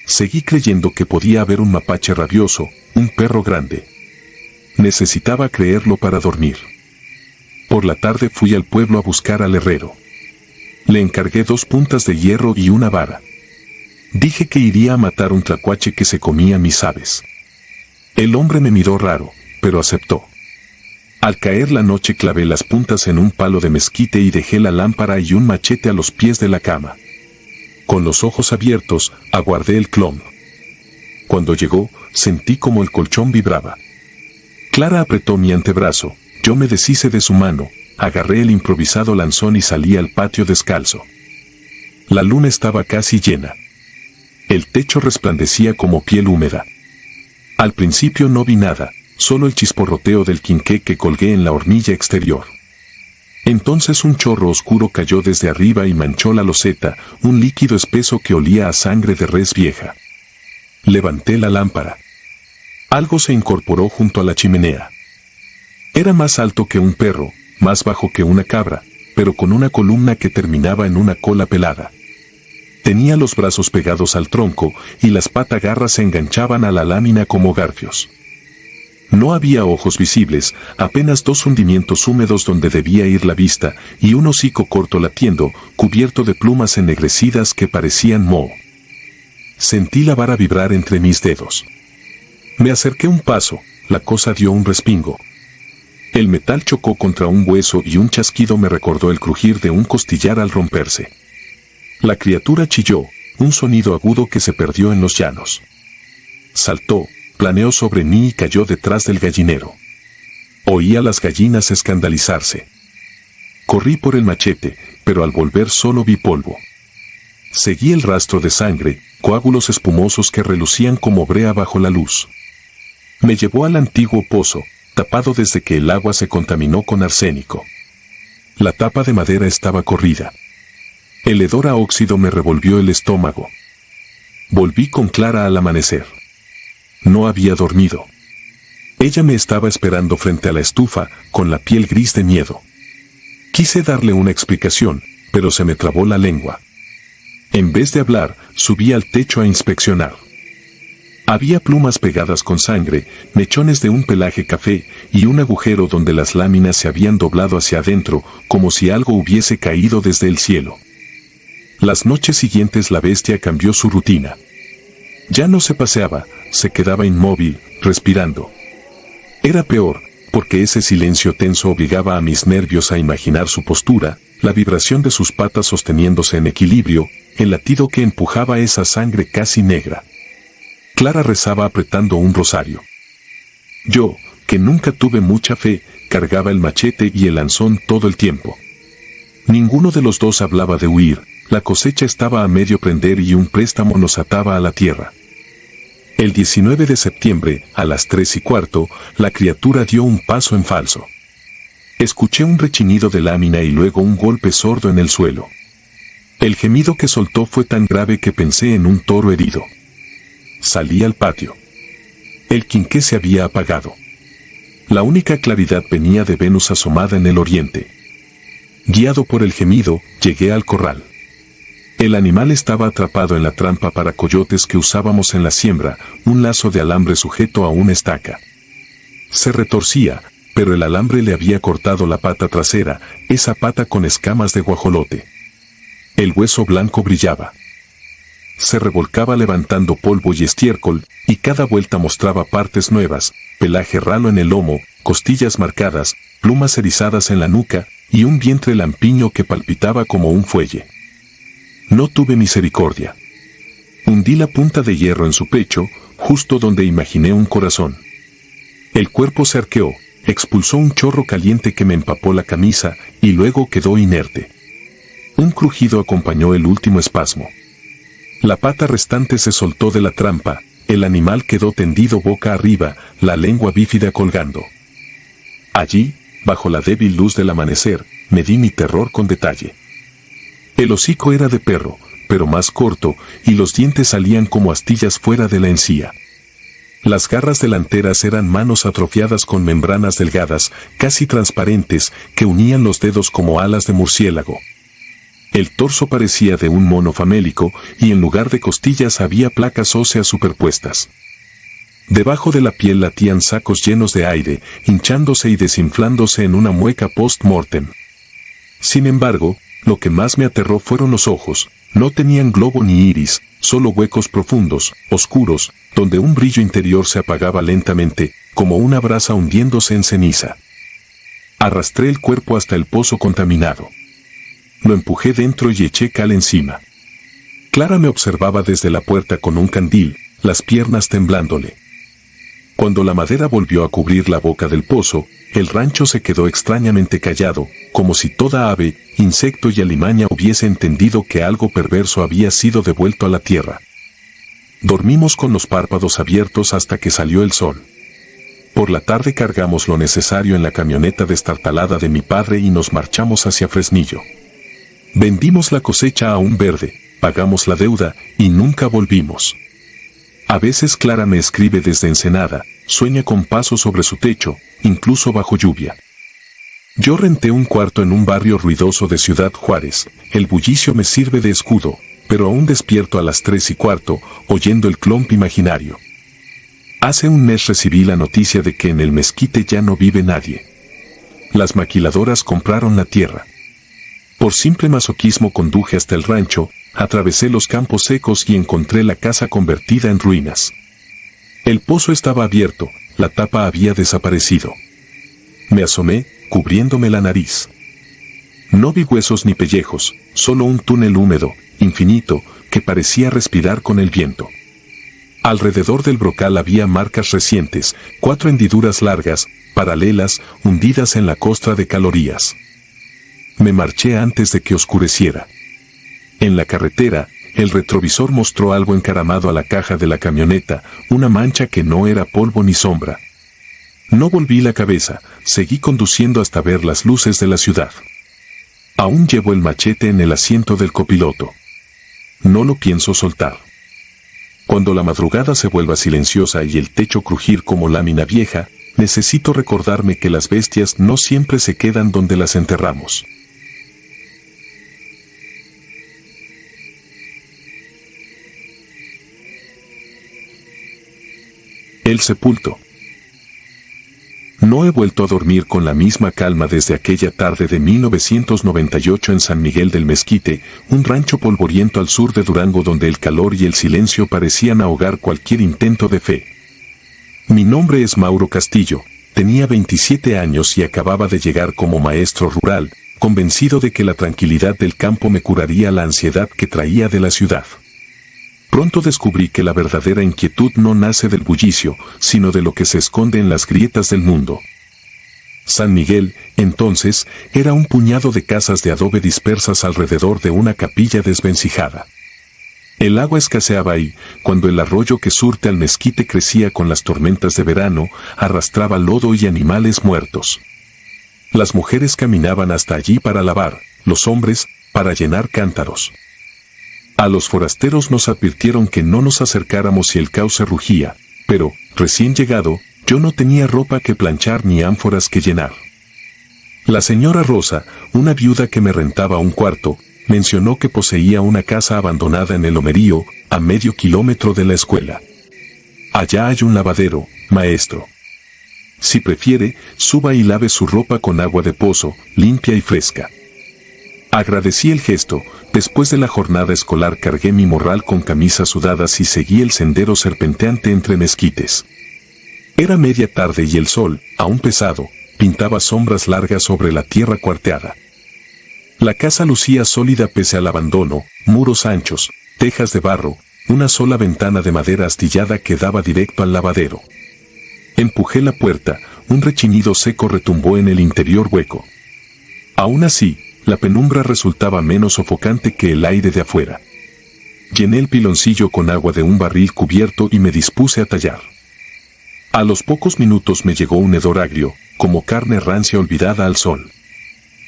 Seguí creyendo que podía haber un mapache rabioso, un perro grande. Necesitaba creerlo para dormir. Por la tarde fui al pueblo a buscar al herrero. Le encargué 2 puntas de hierro y una vara. Dije que iría a matar un tlacuache que se comía mis aves. El hombre me miró raro, pero aceptó. Al caer la noche clavé las puntas en un palo de mezquite y dejé la lámpara y un machete a los pies de la cama. Con los ojos abiertos, aguardé el clomp. Cuando llegó, sentí como el colchón vibraba. Clara apretó mi antebrazo, yo me deshice de su mano, agarré el improvisado lanzón y salí al patio descalzo. La luna estaba casi llena. El techo resplandecía como piel húmeda. Al principio no vi nada, solo el chisporroteo del quinqué que colgué en la hornilla exterior. Entonces un chorro oscuro cayó desde arriba y manchó la loseta, un líquido espeso que olía a sangre de res vieja. Levanté la lámpara. Algo se incorporó junto a la chimenea. Era más alto que un perro, más bajo que una cabra, pero con una columna que terminaba en una cola pelada. Tenía los brazos pegados al tronco y las patagarras se enganchaban a la lámina como garfios. No había ojos visibles, apenas 2 hundimientos húmedos donde debía ir la vista, y un hocico corto latiendo, cubierto de plumas ennegrecidas que parecían moho. Sentí la vara vibrar entre mis dedos. Me acerqué un paso, la cosa dio un respingo. El metal chocó contra un hueso y un chasquido me recordó el crujir de un costillar al romperse. La criatura chilló, un sonido agudo que se perdió en los llanos. Saltó, planeó sobre mí y cayó detrás del gallinero. Oí a las gallinas escandalizarse. Corrí por el machete, pero al volver solo vi polvo. Seguí el rastro de sangre, coágulos espumosos que relucían como brea bajo la luz. Me llevó al antiguo pozo, tapado desde que el agua se contaminó con arsénico. La tapa de madera estaba corrida. El hedor a óxido me revolvió el estómago. Volví con Clara al amanecer. No había dormido. Ella me estaba esperando frente a la estufa, con la piel gris de miedo. Quise darle una explicación, pero se me trabó la lengua. En vez de hablar, subí al techo a inspeccionar. Había plumas pegadas con sangre, mechones de un pelaje café y un agujero donde las láminas se habían doblado hacia adentro, como si algo hubiese caído desde el cielo. Las noches siguientes la bestia cambió su rutina. Ya no se paseaba, se quedaba inmóvil, respirando. Era peor, porque ese silencio tenso obligaba a mis nervios a imaginar su postura, la vibración de sus patas sosteniéndose en equilibrio, el latido que empujaba esa sangre casi negra. Clara rezaba apretando un rosario. Yo, que nunca tuve mucha fe, cargaba el machete y el lanzón todo el tiempo. Ninguno de los dos hablaba de huir, la cosecha estaba a medio prender y un préstamo nos ataba a la tierra. El 19 de septiembre, a las 3:15, la criatura dio un paso en falso. Escuché un rechinido de lámina y luego un golpe sordo en el suelo. El gemido que soltó fue tan grave que pensé en un toro herido. Salí al patio. El quinqué se había apagado. La única claridad venía de Venus asomada en el oriente. Guiado por el gemido, llegué al corral. El animal estaba atrapado en la trampa para coyotes que usábamos en la siembra, un lazo de alambre sujeto a una estaca. Se retorcía, pero el alambre le había cortado la pata trasera, esa pata con escamas de guajolote. El hueso blanco brillaba. Se revolcaba levantando polvo y estiércol, y cada vuelta mostraba partes nuevas, pelaje ralo en el lomo, costillas marcadas, plumas erizadas en la nuca y un vientre lampiño que palpitaba como un fuelle. No tuve misericordia. Hundí la punta de hierro en su pecho, justo donde imaginé un corazón. El cuerpo se arqueó, expulsó un chorro caliente que me empapó la camisa y luego quedó inerte. Un crujido acompañó el último espasmo. La pata restante se soltó de la trampa, el animal quedó tendido boca arriba, la lengua bífida colgando. Allí, bajo la débil luz del amanecer, medí mi terror con detalle. El hocico era de perro, pero más corto, y los dientes salían como astillas fuera de la encía. Las garras delanteras eran manos atrofiadas con membranas delgadas, casi transparentes, que unían los dedos como alas de murciélago. El torso parecía de un mono famélico, y en lugar de costillas había placas óseas superpuestas. Debajo de la piel latían sacos llenos de aire, hinchándose y desinflándose en una mueca post-mortem. Sin embargo, lo que más me aterró fueron los ojos. No tenían globo ni iris, solo huecos profundos, oscuros, donde un brillo interior se apagaba lentamente, como una brasa hundiéndose en ceniza. Arrastré el cuerpo hasta el pozo contaminado. Lo empujé dentro y eché cal encima. Clara me observaba desde la puerta con un candil, las piernas temblándole. Cuando la madera volvió a cubrir la boca del pozo, el rancho se quedó extrañamente callado, como si toda ave, insecto y alimaña hubiese entendido que algo perverso había sido devuelto a la tierra. Dormimos con los párpados abiertos hasta que salió el sol. Por la tarde cargamos lo necesario en la camioneta destartalada de mi padre y nos marchamos hacia Fresnillo. Vendimos la cosecha a un verde, pagamos la deuda y nunca volvimos. A veces Clara me escribe desde Ensenada, sueña con pasos sobre su techo, incluso bajo lluvia. Yo renté un cuarto en un barrio ruidoso de Ciudad Juárez, el bullicio me sirve de escudo, pero aún despierto a las 3:15, oyendo el clomp imaginario. Hace un mes recibí la noticia de que en el mezquite ya no vive nadie. Las maquiladoras compraron la tierra. Por simple masoquismo conduje hasta el rancho, atravesé los campos secos y encontré la casa convertida en ruinas. El pozo estaba abierto, la tapa había desaparecido. Me asomé, cubriéndome la nariz. No vi huesos ni pellejos, solo un túnel húmedo, infinito, que parecía respirar con el viento. Alrededor del brocal había marcas recientes, 4 hendiduras largas, paralelas, hundidas en la costra de calorías. Me marché antes de que oscureciera. En la carretera, el retrovisor mostró algo encaramado a la caja de la camioneta, una mancha que no era polvo ni sombra. No volví la cabeza, seguí conduciendo hasta ver las luces de la ciudad. Aún llevo el machete en el asiento del copiloto. No lo pienso soltar. Cuando la madrugada se vuelva silenciosa y el techo crujir como lámina vieja, necesito recordarme que las bestias no siempre se quedan donde las enterramos. El sepulto. No he vuelto a dormir con la misma calma desde aquella tarde de 1998 en San Miguel del Mezquite, un rancho polvoriento al sur de Durango donde el calor y el silencio parecían ahogar cualquier intento de fe. Mi nombre es Mauro Castillo, tenía 27 años y acababa de llegar como maestro rural, convencido de que la tranquilidad del campo me curaría la ansiedad que traía de la ciudad. Pronto descubrí que la verdadera inquietud no nace del bullicio, sino de lo que se esconde en las grietas del mundo. San Miguel, entonces, era un puñado de casas de adobe dispersas alrededor de una capilla desvencijada. El agua escaseaba ahí, cuando el arroyo que surte al mezquite crecía con las tormentas de verano, arrastraba lodo y animales muertos. Las mujeres caminaban hasta allí para lavar, los hombres, para llenar cántaros. A los forasteros nos advirtieron que no nos acercáramos si el cauce rugía, pero, recién llegado, yo no tenía ropa que planchar ni ánforas que llenar. La señora Rosa, una viuda que me rentaba un cuarto, mencionó que poseía una casa abandonada en el Lomerío, a medio kilómetro de la escuela. Allá hay un lavadero, maestro. Si prefiere, suba y lave su ropa con agua de pozo, limpia y fresca. Agradecí el gesto. Después de la jornada escolar cargué mi morral con camisas sudadas y seguí el sendero serpenteante entre mezquites. Era media tarde y el sol, aún pesado, pintaba sombras largas sobre la tierra cuarteada. La casa lucía sólida pese al abandono, muros anchos, tejas de barro, una sola ventana de madera astillada que daba directo al lavadero. Empujé la puerta, un rechinido seco retumbó en el interior hueco. Aún así, la penumbra resultaba menos sofocante que el aire de afuera. Llené el piloncillo con agua de un barril cubierto y me dispuse a tallar. A los pocos minutos me llegó un hedor agrio, como carne rancia olvidada al sol.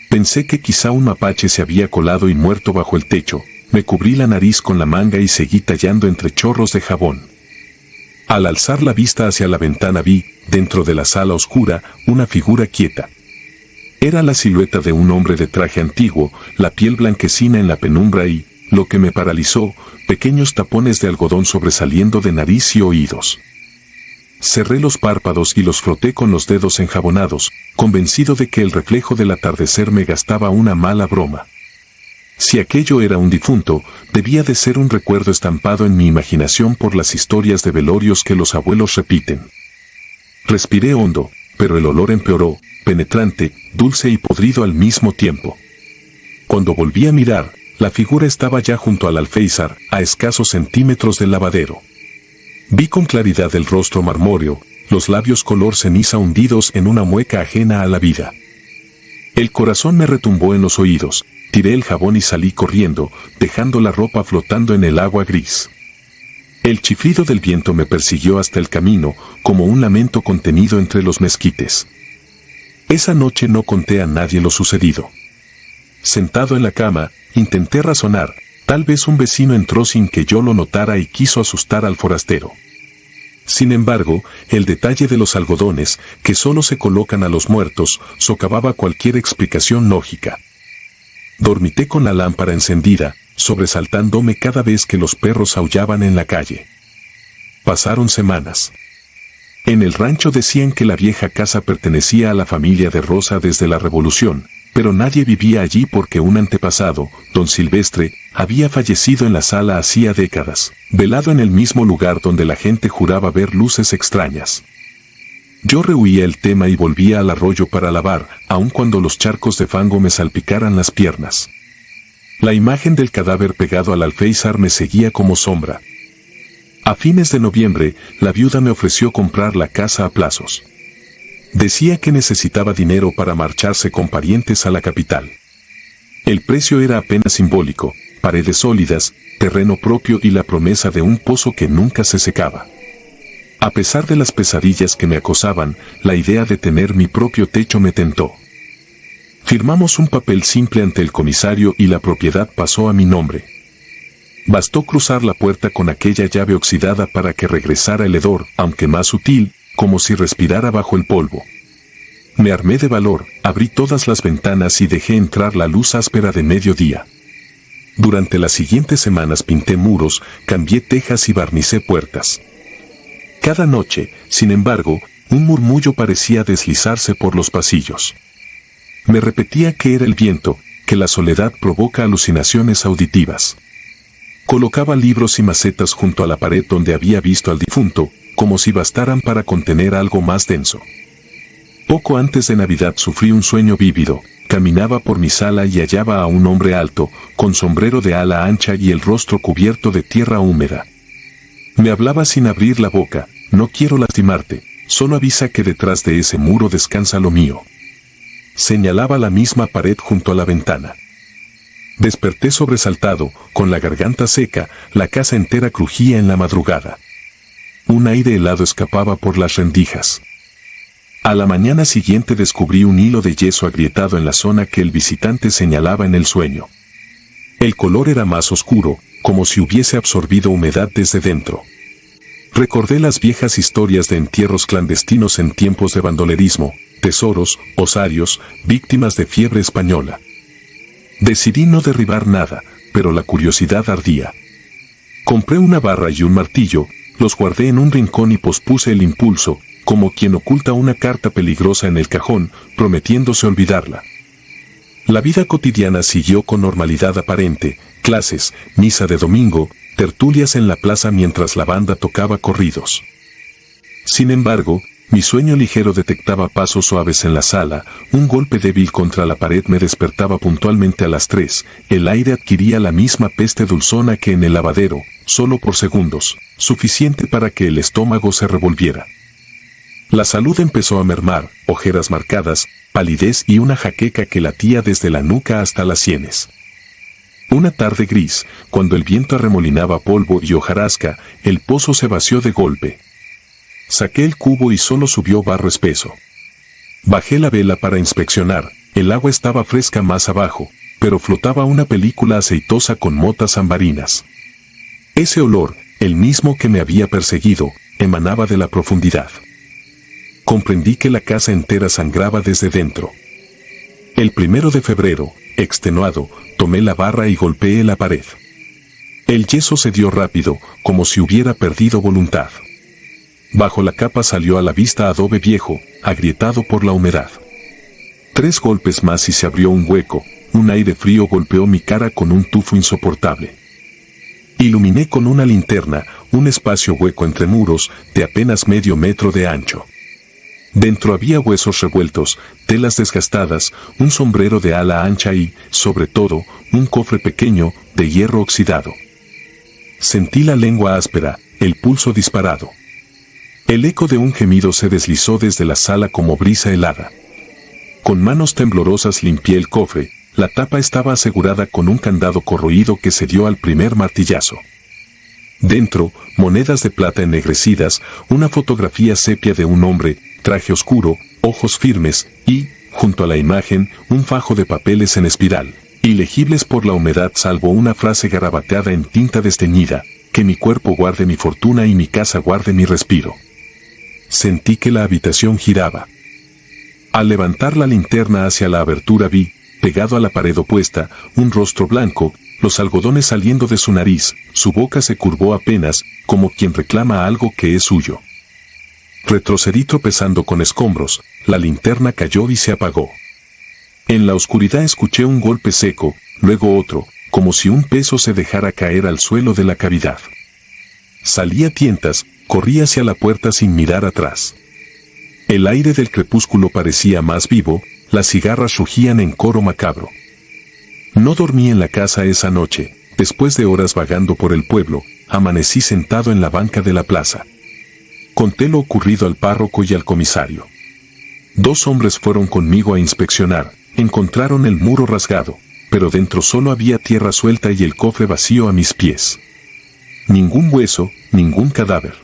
Pensé que quizá un mapache se había colado y muerto bajo el techo, me cubrí la nariz con la manga y seguí tallando entre chorros de jabón. Al alzar la vista hacia la ventana vi, dentro de la sala oscura, una figura quieta. Era la silueta de un hombre de traje antiguo, la piel blanquecina en la penumbra y, lo que me paralizó, pequeños tapones de algodón sobresaliendo de nariz y oídos. Cerré los párpados y los froté con los dedos enjabonados, convencido de que el reflejo del atardecer me gastaba una mala broma. Si aquello era un difunto, debía de ser un recuerdo estampado en mi imaginación por las historias de velorios que los abuelos repiten. Respiré hondo, pero el olor empeoró, penetrante, dulce y podrido al mismo tiempo. Cuando volví a mirar, la figura estaba ya junto al alféizar, a escasos centímetros del lavadero. Vi con claridad el rostro marmóreo, los labios color ceniza hundidos en una mueca ajena a la vida. El corazón me retumbó en los oídos, tiré el jabón y salí corriendo, dejando la ropa flotando en el agua gris. El chiflido del viento me persiguió hasta el camino, como un lamento contenido entre los mezquites. Esa noche no conté a nadie lo sucedido. Sentado en la cama, intenté razonar, tal vez un vecino entró sin que yo lo notara y quiso asustar al forastero. Sin embargo, el detalle de los algodones, que solo se colocan a los muertos, socavaba cualquier explicación lógica. Dormité con la lámpara encendida, sobresaltándome cada vez que los perros aullaban en la calle. Pasaron semanas. En el rancho decían que la vieja casa pertenecía a la familia de Rosa desde la Revolución, pero nadie vivía allí porque un antepasado, don Silvestre, había fallecido en la sala hacía décadas, velado en el mismo lugar donde la gente juraba ver luces extrañas. Yo rehuía el tema y volvía al arroyo para lavar, aun cuando los charcos de fango me salpicaran las piernas. La imagen del cadáver pegado al alféizar me seguía como sombra. A fines de noviembre, la viuda me ofreció comprar la casa a plazos. Decía que necesitaba dinero para marcharse con parientes a la capital. El precio era apenas simbólico, paredes sólidas, terreno propio y la promesa de un pozo que nunca se secaba. A pesar de las pesadillas que me acosaban, la idea de tener mi propio techo me tentó. Firmamos un papel simple ante el comisario y la propiedad pasó a mi nombre. Bastó cruzar la puerta con aquella llave oxidada para que regresara el hedor, aunque más sutil, como si respirara bajo el polvo. Me armé de valor, abrí todas las ventanas y dejé entrar la luz áspera de mediodía. Durante las siguientes semanas pinté muros, cambié tejas y barnicé puertas. Cada noche, sin embargo, un murmullo parecía deslizarse por los pasillos. Me repetía que era el viento, que la soledad provoca alucinaciones auditivas. Colocaba libros y macetas junto a la pared donde había visto al difunto, como si bastaran para contener algo más denso. Poco antes de Navidad sufrí un sueño vívido, caminaba por mi sala y hallaba a un hombre alto, con sombrero de ala ancha y el rostro cubierto de tierra húmeda. Me hablaba sin abrir la boca, no quiero lastimarte, solo avisa que detrás de ese muro descansa lo mío. Señalaba la misma pared junto a la ventana. Desperté sobresaltado, con la garganta seca, la casa entera crujía en la madrugada. Un aire helado escapaba por las rendijas. A la mañana siguiente descubrí un hilo de yeso agrietado en la zona que el visitante señalaba en el sueño. El color era más oscuro, como si hubiese absorbido humedad desde dentro. Recordé las viejas historias de entierros clandestinos en tiempos de bandolerismo, tesoros, osarios, víctimas de fiebre española. Decidí no derribar nada, pero la curiosidad ardía. Compré una barra y un martillo, los guardé en un rincón y pospuse el impulso, como quien oculta una carta peligrosa en el cajón, prometiéndose olvidarla. La vida cotidiana siguió con normalidad aparente, clases, misa de domingo, tertulias en la plaza mientras la banda tocaba corridos. Sin embargo, Mi sueño ligero detectaba pasos suaves en la sala, un golpe débil contra la pared me despertaba puntualmente a las 3, el aire adquiría la misma peste dulzona que en el lavadero, solo por segundos, suficiente para que el estómago se revolviera. La salud empezó a mermar, ojeras marcadas, palidez y una jaqueca que latía desde la nuca hasta las sienes. Una tarde gris, cuando el viento arremolinaba polvo y hojarasca, el pozo se vació de golpe. Saqué el cubo y solo subió barro espeso. Bajé la vela para inspeccionar, el agua estaba fresca más abajo, pero flotaba una película aceitosa con motas ambarinas. Ese olor, el mismo que me había perseguido, emanaba de la profundidad. Comprendí que la casa entera sangraba desde dentro. El 1 de febrero, extenuado, tomé la barra y golpeé la pared. El yeso cedió rápido, como si hubiera perdido voluntad. Bajo la capa salió a la vista adobe viejo, agrietado por la humedad. 3 golpes más y se abrió un hueco, un aire frío golpeó mi cara con un tufo insoportable. Iluminé con una linterna, un espacio hueco entre muros, de apenas medio metro de ancho. Dentro había huesos revueltos, telas desgastadas, un sombrero de ala ancha y, sobre todo, un cofre pequeño, de hierro oxidado. Sentí la lengua áspera, el pulso disparado. El eco de un gemido se deslizó desde la sala como brisa helada. Con manos temblorosas limpié el cofre, la tapa estaba asegurada con un candado corroído que se dio al primer martillazo. Dentro, monedas de plata ennegrecidas, una fotografía sepia de un hombre, traje oscuro, ojos firmes, y, junto a la imagen, un fajo de papeles en espiral, ilegibles por la humedad salvo una frase garabateada en tinta desteñida, que mi cuerpo guarde mi fortuna y mi casa guarde mi respiro. Sentí que la habitación giraba. Al levantar la linterna hacia la abertura vi, pegado a la pared opuesta, un rostro blanco, los algodones saliendo de su nariz, su boca se curvó apenas, como quien reclama algo que es suyo. Retrocedí tropezando con escombros, la linterna cayó y se apagó. En la oscuridad escuché un golpe seco, luego otro, como si un peso se dejara caer al suelo de la cavidad. Salí a tientas, corrí hacia la puerta sin mirar atrás. El aire del crepúsculo parecía más vivo, las cigarras rugían en coro macabro. No dormí en la casa esa noche, después de horas vagando por el pueblo, amanecí sentado en la banca de la plaza. Conté lo ocurrido al párroco y al comisario. 2 hombres fueron conmigo a inspeccionar, encontraron el muro rasgado, pero dentro solo había tierra suelta y el cofre vacío a mis pies. Ningún hueso, ningún cadáver.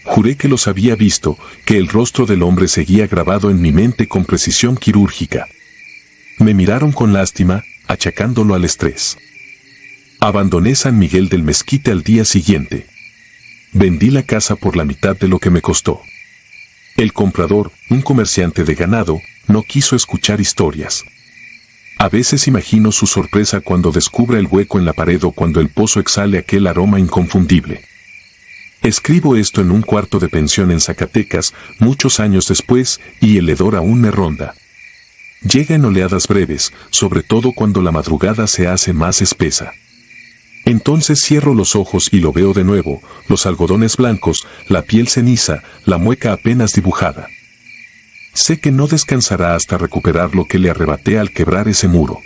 Juré que los había visto, que el rostro del hombre seguía grabado en mi mente con precisión quirúrgica. Me miraron con lástima, achacándolo al estrés. Abandoné San Miguel del Mezquite al día siguiente. Vendí la casa por la mitad de lo que me costó. El comprador, un comerciante de ganado, no quiso escuchar historias. A veces imagino su sorpresa cuando descubra el hueco en la pared o cuando el pozo exhale aquel aroma inconfundible. Escribo esto en un cuarto de pensión en Zacatecas, muchos años después, y el hedor aún me ronda. Llega en oleadas breves, sobre todo cuando la madrugada se hace más espesa. Entonces cierro los ojos y lo veo de nuevo, los algodones blancos, la piel ceniza, la mueca apenas dibujada. Sé que no descansará hasta recuperar lo que le arrebaté al quebrar ese muro.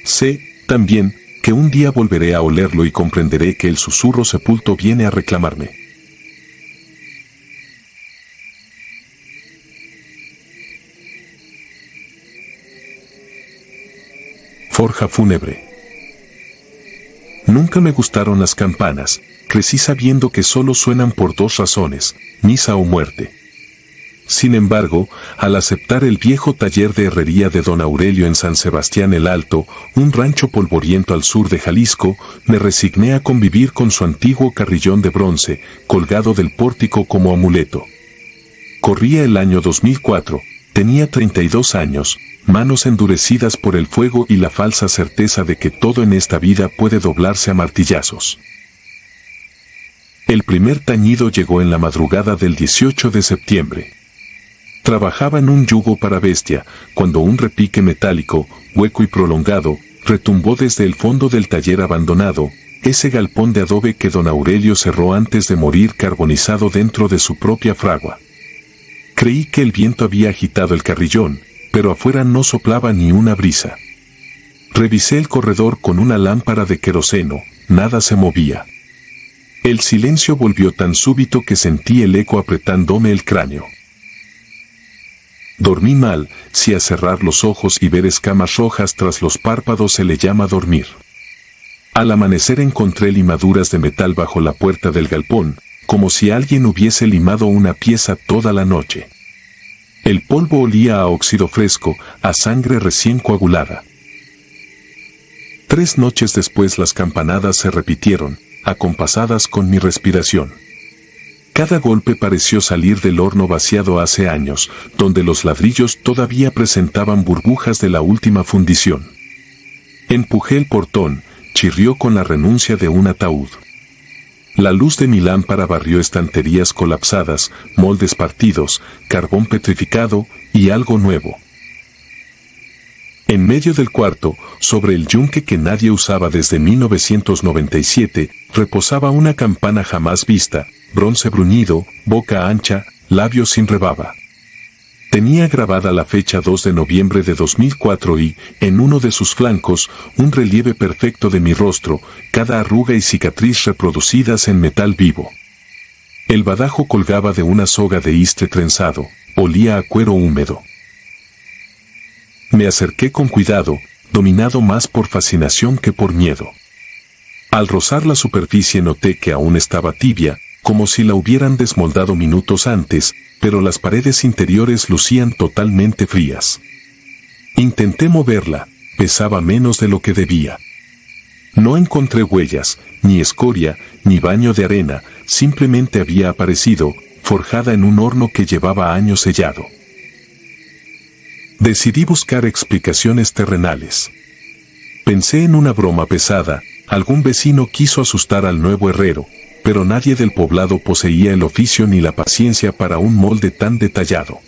Sé, también, que un día volveré a olerlo y comprenderé que el susurro sepulto viene a reclamarme. Forja fúnebre. Nunca me gustaron las campanas, crecí sabiendo que solo suenan por 2 razones, misa o muerte. Sin embargo, al aceptar el viejo taller de herrería de don Aurelio en San Sebastián el Alto, un rancho polvoriento al sur de Jalisco, me resigné a convivir con su antiguo carrillón de bronce, colgado del pórtico como amuleto. Corría el año 2004, tenía 32 años, manos endurecidas por el fuego y la falsa certeza de que todo en esta vida puede doblarse a martillazos. El primer tañido llegó en la madrugada del 18 de septiembre. Trabajaba en un yugo para bestia, cuando un repique metálico, hueco y prolongado, retumbó desde el fondo del taller abandonado, ese galpón de adobe que don Aurelio cerró antes de morir carbonizado dentro de su propia fragua. Creí que el viento había agitado el carrillón, pero afuera no soplaba ni una brisa. Revisé el corredor con una lámpara de queroseno, nada se movía. El silencio volvió tan súbito que sentí el eco apretándome el cráneo. Dormí mal, si a cerrar los ojos y ver escamas rojas tras los párpados se le llama dormir. Al amanecer encontré limaduras de metal bajo la puerta del galpón, como si alguien hubiese limado una pieza toda la noche. El polvo olía a óxido fresco, a sangre recién coagulada. 3 noches después las campanadas se repitieron, acompasadas con mi respiración. Cada golpe pareció salir del horno vaciado hace años, donde los ladrillos todavía presentaban burbujas de la última fundición. Empujé el portón, chirrió con la renuncia de un ataúd. La luz de mi lámpara barrió estanterías colapsadas, moldes partidos, carbón petrificado y algo nuevo. En medio del cuarto, sobre el yunque que nadie usaba desde 1997, reposaba una campana jamás vista, bronce bruñido, boca ancha, labios sin rebaba. Tenía grabada la fecha 2 de noviembre de 2004 y, en uno de sus flancos, un relieve perfecto de mi rostro, cada arruga y cicatriz reproducidas en metal vivo. El badajo colgaba de una soga de istre trenzado, olía a cuero húmedo. Me acerqué con cuidado, dominado más por fascinación que por miedo. Al rozar la superficie noté que aún estaba tibia, como si la hubieran desmoldado minutos antes, pero las paredes interiores lucían totalmente frías. Intenté moverla, pesaba menos de lo que debía. No encontré huellas, ni escoria, ni baño de arena, simplemente había aparecido, forjada en un horno que llevaba años sellado. Decidí buscar explicaciones terrenales. Pensé en una broma pesada, algún vecino quiso asustar al nuevo herrero, pero nadie del poblado poseía el oficio ni la paciencia para un molde tan detallado.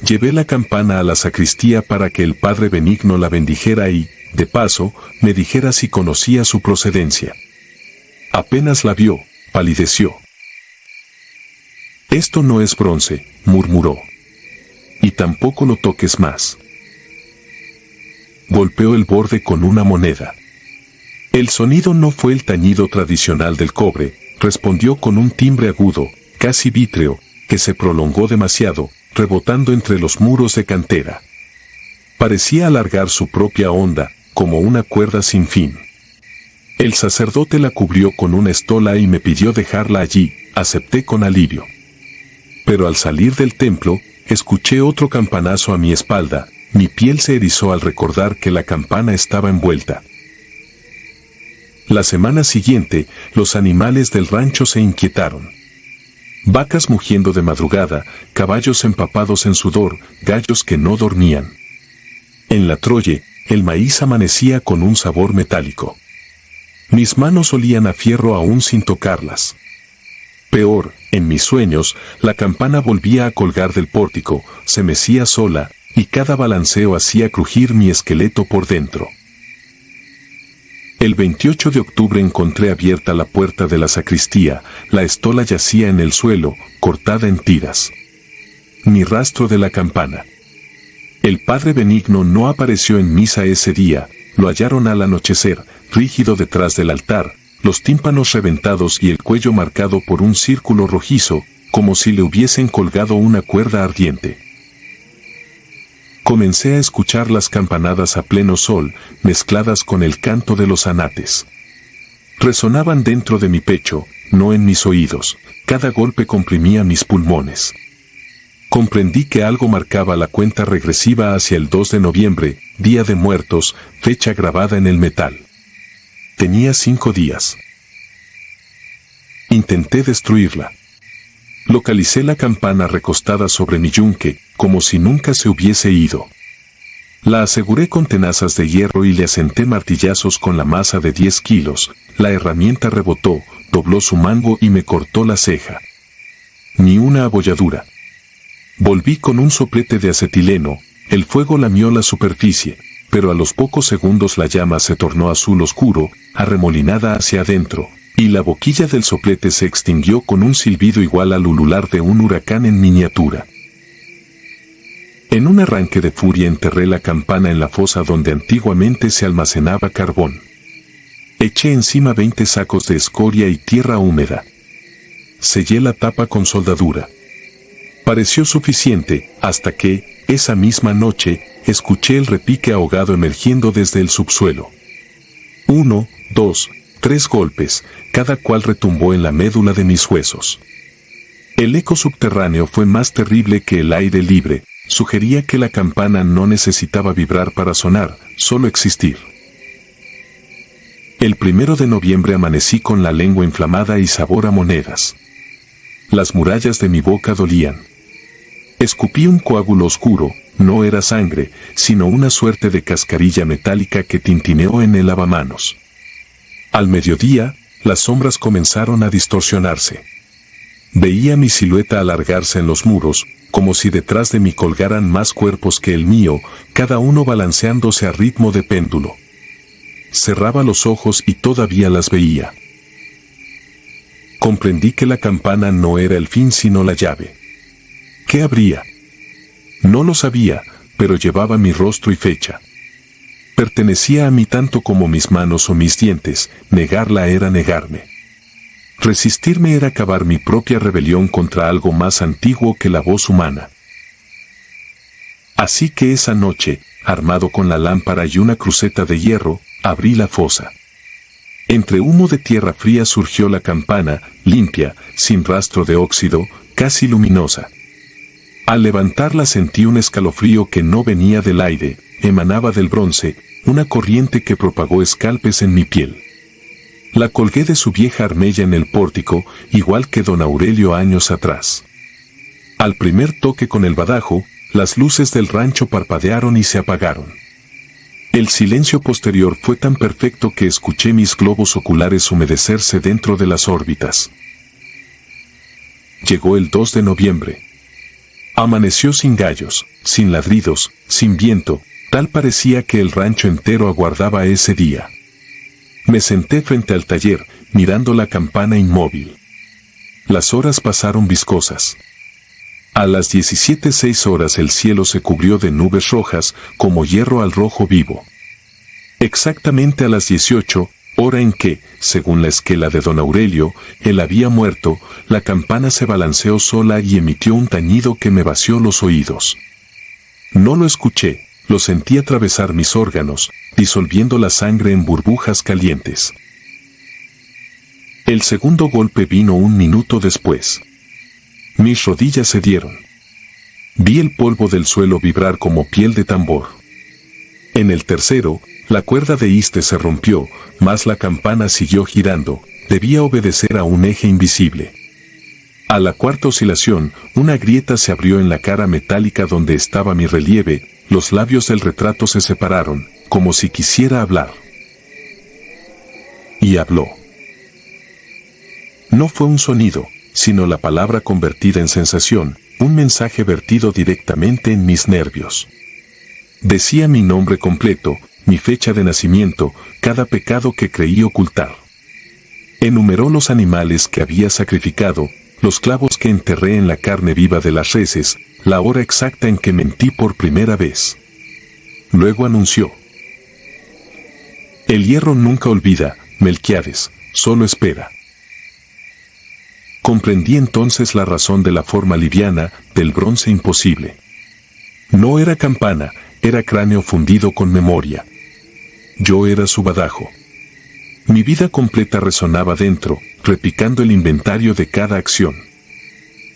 Llevé la campana a la sacristía para que el padre Benigno la bendijera y, de paso, me dijera si conocía su procedencia. Apenas la vio, palideció. «Esto no es bronce», murmuró. «Y tampoco lo toques más». Golpeó el borde con una moneda. El sonido no fue el tañido tradicional del cobre, respondió con un timbre agudo, casi vítreo, que se prolongó demasiado, rebotando entre los muros de cantera. Parecía alargar su propia onda, como una cuerda sin fin. El sacerdote la cubrió con una estola y me pidió dejarla allí, acepté con alivio. Pero al salir del templo, escuché otro campanazo a mi espalda, mi piel se erizó al recordar que la campana estaba envuelta. La semana siguiente, los animales del rancho se inquietaron. Vacas mugiendo de madrugada, caballos empapados en sudor, gallos que no dormían. En la troye, el maíz amanecía con un sabor metálico. Mis manos olían a fierro aún sin tocarlas. Peor, en mis sueños, la campana volvía a colgar del pórtico, se mecía sola, y cada balanceo hacía crujir mi esqueleto por dentro. El 28 de octubre encontré abierta la puerta de la sacristía, la estola yacía en el suelo, cortada en tiras. Ni rastro de la campana. El padre Benigno no apareció en misa ese día, lo hallaron al anochecer, rígido detrás del altar, los tímpanos reventados y el cuello marcado por un círculo rojizo, como si le hubiesen colgado una cuerda ardiente. Comencé a escuchar las campanadas a pleno sol, mezcladas con el canto de los anates. Resonaban dentro de mi pecho, no en mis oídos, cada golpe comprimía mis pulmones. Comprendí que algo marcaba la cuenta regresiva hacia el 2 de noviembre, Día de Muertos, fecha grabada en el metal. Tenía 5 días. Intenté destruirla. Localicé la campana recostada sobre mi yunque, como si nunca se hubiese ido. La aseguré con tenazas de hierro y le asenté martillazos con la masa de 10 kilos, la herramienta rebotó, dobló su mango y me cortó la ceja. Ni una abolladura. Volví con un soplete de acetileno, el fuego lamió la superficie, pero a los pocos segundos la llama se tornó azul oscuro, arremolinada hacia adentro, y la boquilla del soplete se extinguió con un silbido igual al ulular de un huracán en miniatura. En un arranque de furia enterré la campana en la fosa donde antiguamente se almacenaba carbón. Eché encima 20 sacos de escoria y tierra húmeda. Sellé la tapa con soldadura. Pareció suficiente, hasta que, esa misma noche, escuché el repique ahogado emergiendo desde el subsuelo. 1, 2, 3 golpes, cada cual retumbó en la médula de mis huesos. El eco subterráneo fue más terrible que el aire libre, sugería que la campana no necesitaba vibrar para sonar, solo existir. El 1 de noviembre amanecí con la lengua inflamada y sabor a monedas. Las murallas de mi boca dolían. Escupí un coágulo oscuro, no era sangre, sino una suerte de cascarilla metálica que tintineó en el lavamanos. Al mediodía, las sombras comenzaron a distorsionarse. Veía mi silueta alargarse en los muros, como si detrás de mí colgaran más cuerpos que el mío, cada uno balanceándose a ritmo de péndulo. Cerraba los ojos y todavía las veía. Comprendí que la campana no era el fin sino la llave. ¿Qué habría? No lo sabía, pero llevaba mi rostro y fecha. Pertenecía a mí tanto como mis manos o mis dientes, negarla era negarme. Resistirme era acabar mi propia rebelión contra algo más antiguo que la voz humana. Así que esa noche, armado con la lámpara y una cruceta de hierro, abrí la fosa. Entre humo de tierra fría surgió la campana, limpia, sin rastro de óxido, casi luminosa. Al levantarla sentí un escalofrío que no venía del aire, emanaba del bronce, una corriente que propagó escalpes en mi piel. La colgué de su vieja armella en el pórtico, igual que don Aurelio años atrás. Al primer toque con el badajo, las luces del rancho parpadearon y se apagaron. El silencio posterior fue tan perfecto que escuché mis globos oculares humedecerse dentro de las órbitas. Llegó el 2 de noviembre. Amaneció sin gallos, sin ladridos, sin viento, tal parecía que el rancho entero aguardaba ese día. Me senté frente al taller, mirando la campana inmóvil. Las horas pasaron viscosas. A las 17:06 el cielo se cubrió de nubes rojas, como hierro al rojo vivo. Exactamente a las 18, hora en que, según la esquela de don Aurelio, él había muerto, la campana se balanceó sola y emitió un tañido que me vació los oídos. No lo escuché, lo sentí atravesar mis órganos, disolviendo la sangre en burbujas calientes. El segundo golpe vino un minuto después. Mis rodillas cedieron. Vi el polvo del suelo vibrar como piel de tambor. En el tercero, la cuerda de iste se rompió, mas la campana siguió girando, debía obedecer a un eje invisible. A la cuarta oscilación, una grieta se abrió en la cara metálica donde estaba mi relieve, los labios del retrato se separaron, como si quisiera hablar. Y habló. No fue un sonido, sino la palabra convertida en sensación, un mensaje vertido directamente en mis nervios. Decía mi nombre completo, mi fecha de nacimiento, cada pecado que creí ocultar. Enumeró los animales que había sacrificado, los clavos que enterré en la carne viva de las reses, la hora exacta en que mentí por primera vez. Luego anunció. El hierro nunca olvida, Melquiades, solo espera. Comprendí entonces la razón de la forma liviana, del bronce imposible. No era campana, era cráneo fundido con memoria. Yo era su badajo. Mi vida completa resonaba dentro, repicando el inventario de cada acción.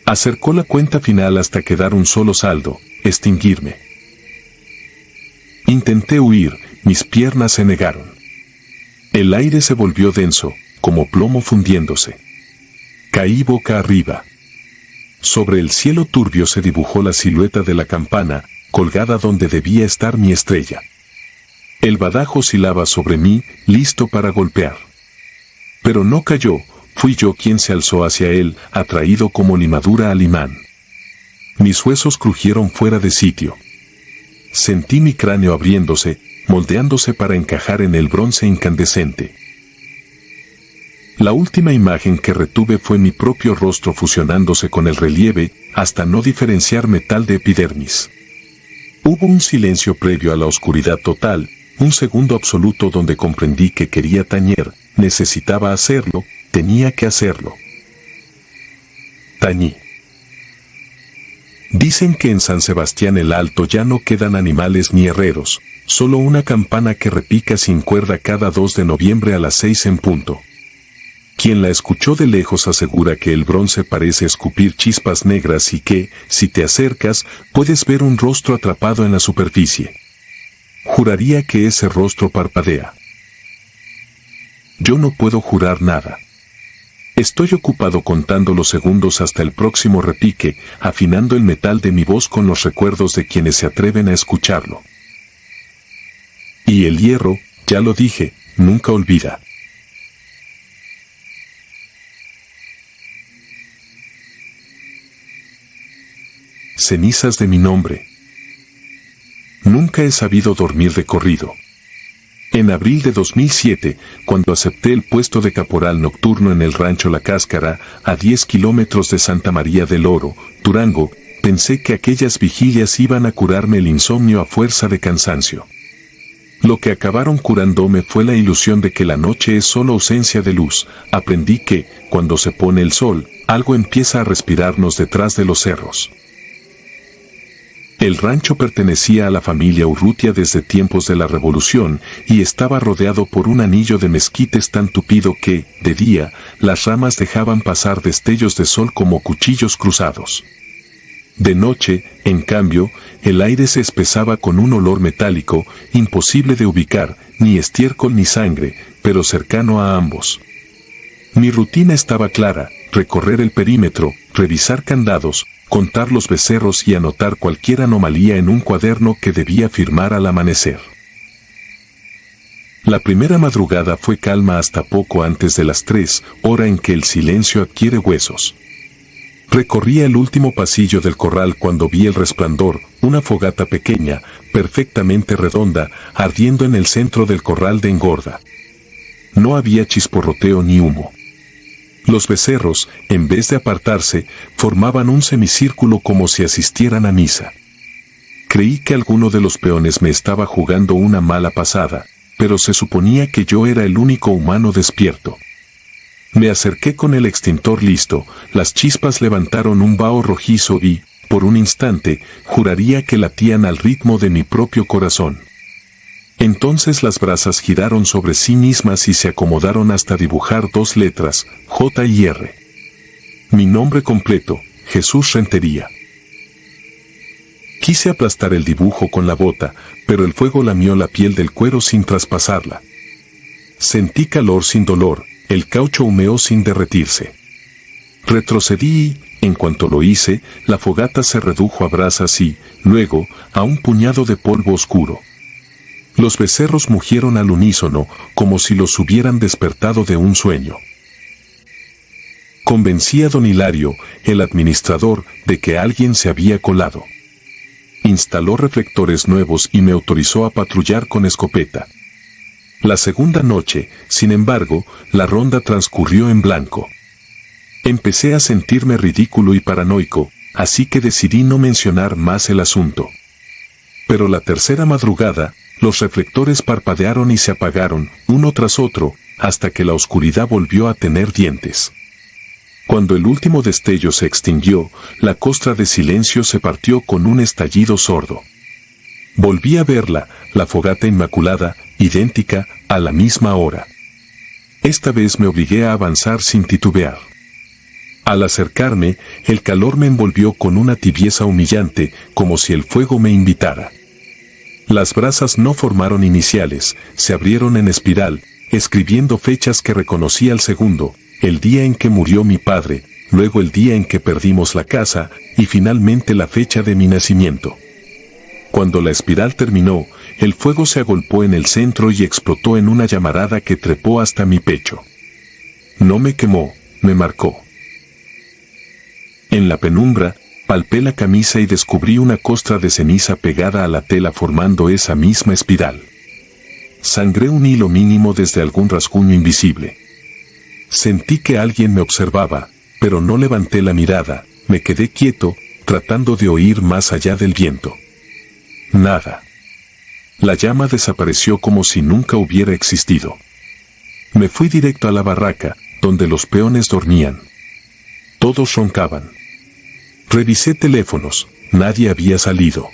Acercó la cuenta final hasta quedar un solo saldo, extinguirme. Intenté huir, mis piernas se negaron. El aire se volvió denso, como plomo fundiéndose. Caí boca arriba. Sobre el cielo turbio se dibujó la silueta de la campana, colgada donde debía estar mi estrella. El badajo oscilaba sobre mí, listo para golpear. Pero no cayó, fui yo quien se alzó hacia él, atraído como limadura al imán. Mis huesos crujieron fuera de sitio. Sentí mi cráneo abriéndose, moldeándose para encajar en el bronce incandescente. La última imagen que retuve fue mi propio rostro fusionándose con el relieve, hasta no diferenciar metal de epidermis. Hubo un silencio previo a la oscuridad total, un segundo absoluto donde comprendí que quería tañer, necesitaba hacerlo, tenía que hacerlo. Tañí. Dicen que en San Sebastián el Alto ya no quedan animales ni herreros, solo una campana que repica sin cuerda cada 2 de noviembre a las 6 en punto. Quien la escuchó de lejos asegura que el bronce parece escupir chispas negras y que, si te acercas, puedes ver un rostro atrapado en la superficie. Juraría que ese rostro parpadea. Yo no puedo jurar nada. Estoy ocupado contando los segundos hasta el próximo repique, afinando el metal de mi voz con los recuerdos de quienes se atreven a escucharlo. Y el hierro, ya lo dije, nunca olvida. Cenizas de mi nombre. Nunca he sabido dormir de corrido. En abril de 2007, cuando acepté el puesto de caporal nocturno en el rancho La Cáscara, a 10 kilómetros de Santa María del Oro, Durango, pensé que aquellas vigilias iban a curarme el insomnio a fuerza de cansancio. Lo que acabaron curándome fue la ilusión de que la noche es solo ausencia de luz. Aprendí que, cuando se pone el sol, algo empieza a respirarnos detrás de los cerros. El rancho pertenecía a la familia Urrutia desde tiempos de la Revolución y estaba rodeado por un anillo de mezquites tan tupido que, de día, las ramas dejaban pasar destellos de sol como cuchillos cruzados. De noche, en cambio, el aire se espesaba con un olor metálico, imposible de ubicar, ni estiércol ni sangre, pero cercano a ambos. Mi rutina estaba clara: recorrer el perímetro, revisar candados, contar los becerros y anotar cualquier anomalía en un cuaderno que debía firmar al amanecer. La primera madrugada fue calma hasta poco antes de las 3, hora en que el silencio adquiere huesos. Recorría el último pasillo del corral cuando vi el resplandor, una fogata pequeña, perfectamente redonda, ardiendo en el centro del corral de engorda. No había chisporroteo ni humo. Los becerros, en vez de apartarse, formaban un semicírculo como si asistieran a misa. Creí que alguno de los peones me estaba jugando una mala pasada, pero se suponía que yo era el único humano despierto. Me acerqué con el extintor listo, las chispas levantaron un vaho rojizo y, por un instante, juraría que latían al ritmo de mi propio corazón. Entonces las brasas giraron sobre sí mismas y se acomodaron hasta dibujar 2 letras, J y R. Mi nombre completo, Jesús Rentería. Quise aplastar el dibujo con la bota, pero el fuego lamió la piel del cuero sin traspasarla. Sentí calor sin dolor, el caucho humeó sin derretirse. Retrocedí y, en cuanto lo hice, la fogata se redujo a brasas y, luego, a un puñado de polvo oscuro. Los becerros mugieron al unísono, como si los hubieran despertado de un sueño. Convencí a don Hilario, el administrador, de que alguien se había colado. Instaló reflectores nuevos y me autorizó a patrullar con escopeta. La segunda noche, sin embargo, la ronda transcurrió en blanco. Empecé a sentirme ridículo y paranoico, así que decidí no mencionar más el asunto. Pero la tercera madrugada, los reflectores parpadearon y se apagaron, uno tras otro, hasta que la oscuridad volvió a tener dientes. Cuando el último destello se extinguió, la costra de silencio se partió con un estallido sordo. Volví a verla, la fogata inmaculada, idéntica, a la misma hora. Esta vez me obligué a avanzar sin titubear. Al acercarme, el calor me envolvió con una tibieza humillante, como si el fuego me invitara. Las brasas no formaron iniciales, se abrieron en espiral, escribiendo fechas que reconocí al segundo, el día en que murió mi padre, luego el día en que perdimos la casa, y finalmente la fecha de mi nacimiento. Cuando la espiral terminó, el fuego se agolpó en el centro y explotó en una llamarada que trepó hasta mi pecho. No me quemó, me marcó. En la penumbra, palpé la camisa y descubrí una costra de ceniza pegada a la tela formando esa misma espiral. Sangré un hilo mínimo desde algún rasguño invisible. Sentí que alguien me observaba, pero no levanté la mirada, me quedé quieto, tratando de oír más allá del viento. Nada. La llama desapareció como si nunca hubiera existido. Me fui directo a la barraca, donde los peones dormían. Todos roncaban. Revisé teléfonos, nadie había salido.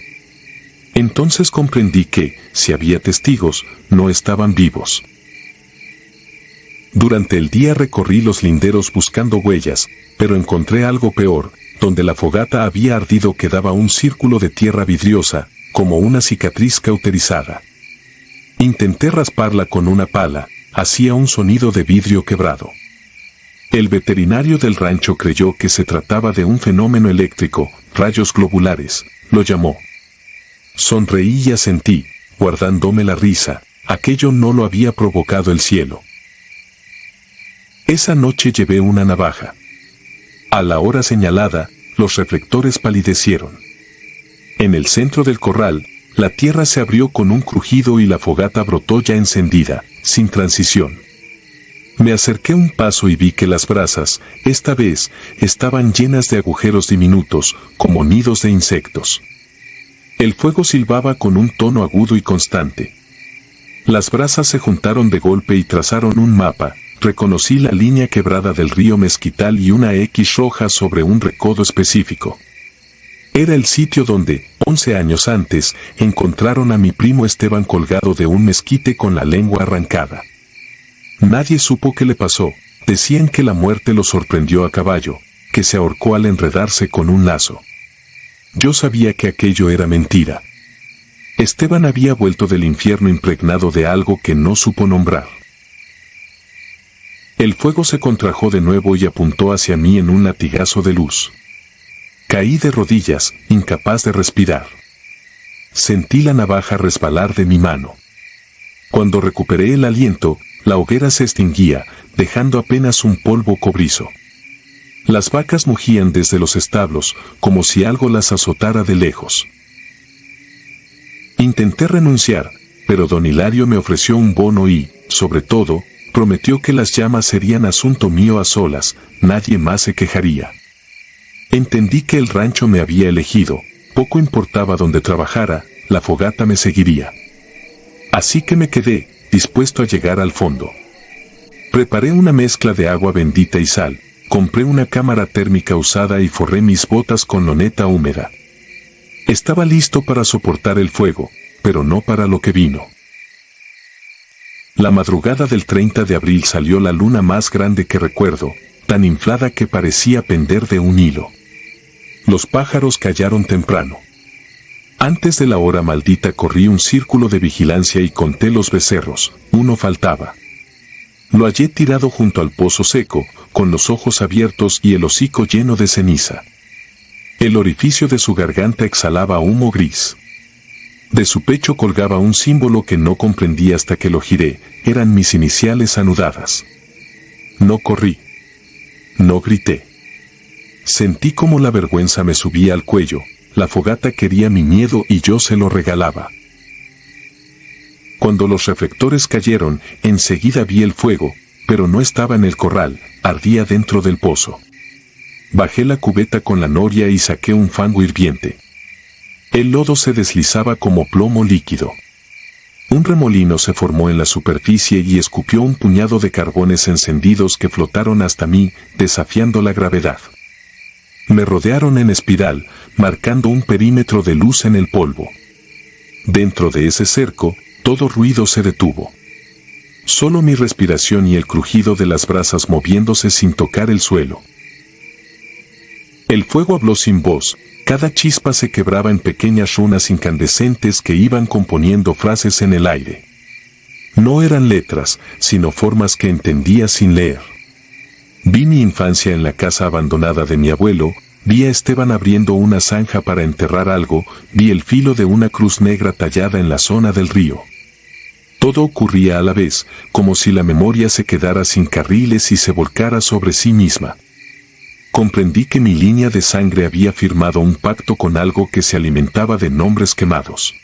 Entonces comprendí que, si había testigos, no estaban vivos. Durante el día recorrí los linderos buscando huellas, pero encontré algo peor. Donde la fogata había ardido quedaba un círculo de tierra vidriosa, como una cicatriz cauterizada. Intenté rasparla con una pala, hacía un sonido de vidrio quebrado. El veterinario del rancho creyó que se trataba de un fenómeno eléctrico, rayos globulares, lo llamó. Sonreí y asentí, guardándome la risa, aquello no lo había provocado el cielo. Esa noche llevé una navaja. A la hora señalada, los reflectores palidecieron. En el centro del corral, la tierra se abrió con un crujido y la fogata brotó ya encendida, sin transición. Me acerqué un paso y vi que las brasas, esta vez, estaban llenas de agujeros diminutos, como nidos de insectos. El fuego silbaba con un tono agudo y constante. Las brasas se juntaron de golpe y trazaron un mapa. Reconocí la línea quebrada del río Mezquital y una X roja sobre un recodo específico. Era el sitio donde, 11 años antes, encontraron a mi primo Esteban colgado de un mezquite con la lengua arrancada. Nadie supo qué le pasó, decían que la muerte lo sorprendió a caballo, que se ahorcó al enredarse con un lazo. Yo sabía que aquello era mentira. Esteban había vuelto del infierno impregnado de algo que no supo nombrar. El fuego se contrajo de nuevo y apuntó hacia mí en un latigazo de luz. Caí de rodillas, incapaz de respirar. Sentí la navaja resbalar de mi mano. Cuando recuperé el aliento, la hoguera se extinguía, dejando apenas un polvo cobrizo. Las vacas mugían desde los establos, como si algo las azotara de lejos. Intenté renunciar, pero don Hilario me ofreció un bono y, sobre todo, prometió que las llamas serían asunto mío a solas, nadie más se quejaría. Entendí que el rancho me había elegido, poco importaba donde trabajara, la fogata me seguiría. Así que me quedé, dispuesto a llegar al fondo. Preparé una mezcla de agua bendita y sal, compré una cámara térmica usada y forré mis botas con loneta húmeda. Estaba listo para soportar el fuego, pero no para lo que vino. La madrugada del 30 de abril salió la luna más grande que recuerdo, tan inflada que parecía pender de un hilo. Los pájaros callaron temprano. Antes de la hora maldita corrí un círculo de vigilancia y conté los becerros, uno faltaba. Lo hallé tirado junto al pozo seco, con los ojos abiertos y el hocico lleno de ceniza. El orificio de su garganta exhalaba humo gris. De su pecho colgaba un símbolo que no comprendí hasta que lo giré, eran mis iniciales anudadas. No corrí. No grité. Sentí como la vergüenza me subía al cuello, la fogata quería mi miedo y yo se lo regalaba. Cuando los reflectores cayeron, enseguida vi el fuego, pero no estaba en el corral, ardía dentro del pozo. Bajé la cubeta con la noria y saqué un fango hirviente. El lodo se deslizaba como plomo líquido. Un remolino se formó en la superficie y escupió un puñado de carbones encendidos que flotaron hasta mí, desafiando la gravedad. Me rodearon en espiral, marcando un perímetro de luz en el polvo. Dentro de ese cerco, todo ruido se detuvo. Solo mi respiración y el crujido de las brasas moviéndose sin tocar el suelo. El fuego habló sin voz, cada chispa se quebraba en pequeñas runas incandescentes que iban componiendo frases en el aire. No eran letras, sino formas que entendía sin leer. Vi mi infancia en la casa abandonada de mi abuelo, vi a Esteban abriendo una zanja para enterrar algo, vi el filo de una cruz negra tallada en la zona del río. Todo ocurría a la vez, como si la memoria se quedara sin carriles y se volcara sobre sí misma. Comprendí que mi línea de sangre había firmado un pacto con algo que se alimentaba de nombres quemados.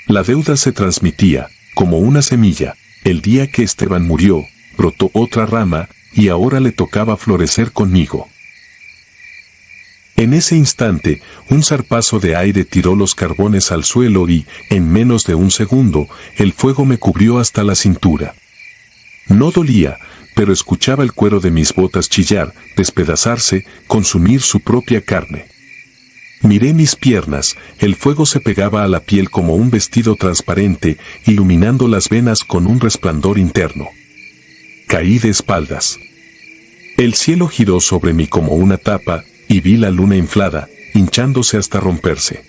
La deuda se transmitía, como una semilla, el día que Esteban murió, brotó otra rama, y ahora le tocaba florecer conmigo. En ese instante, un zarpazo de aire tiró los carbones al suelo y, en menos de un segundo, el fuego me cubrió hasta la cintura. No dolía, pero escuchaba el cuero de mis botas chillar, despedazarse, consumir su propia carne. Miré mis piernas, el fuego se pegaba a la piel como un vestido transparente, iluminando las venas con un resplandor interno. Caí de espaldas. El cielo giró sobre mí como una tapa, y vi la luna inflada, hinchándose hasta romperse.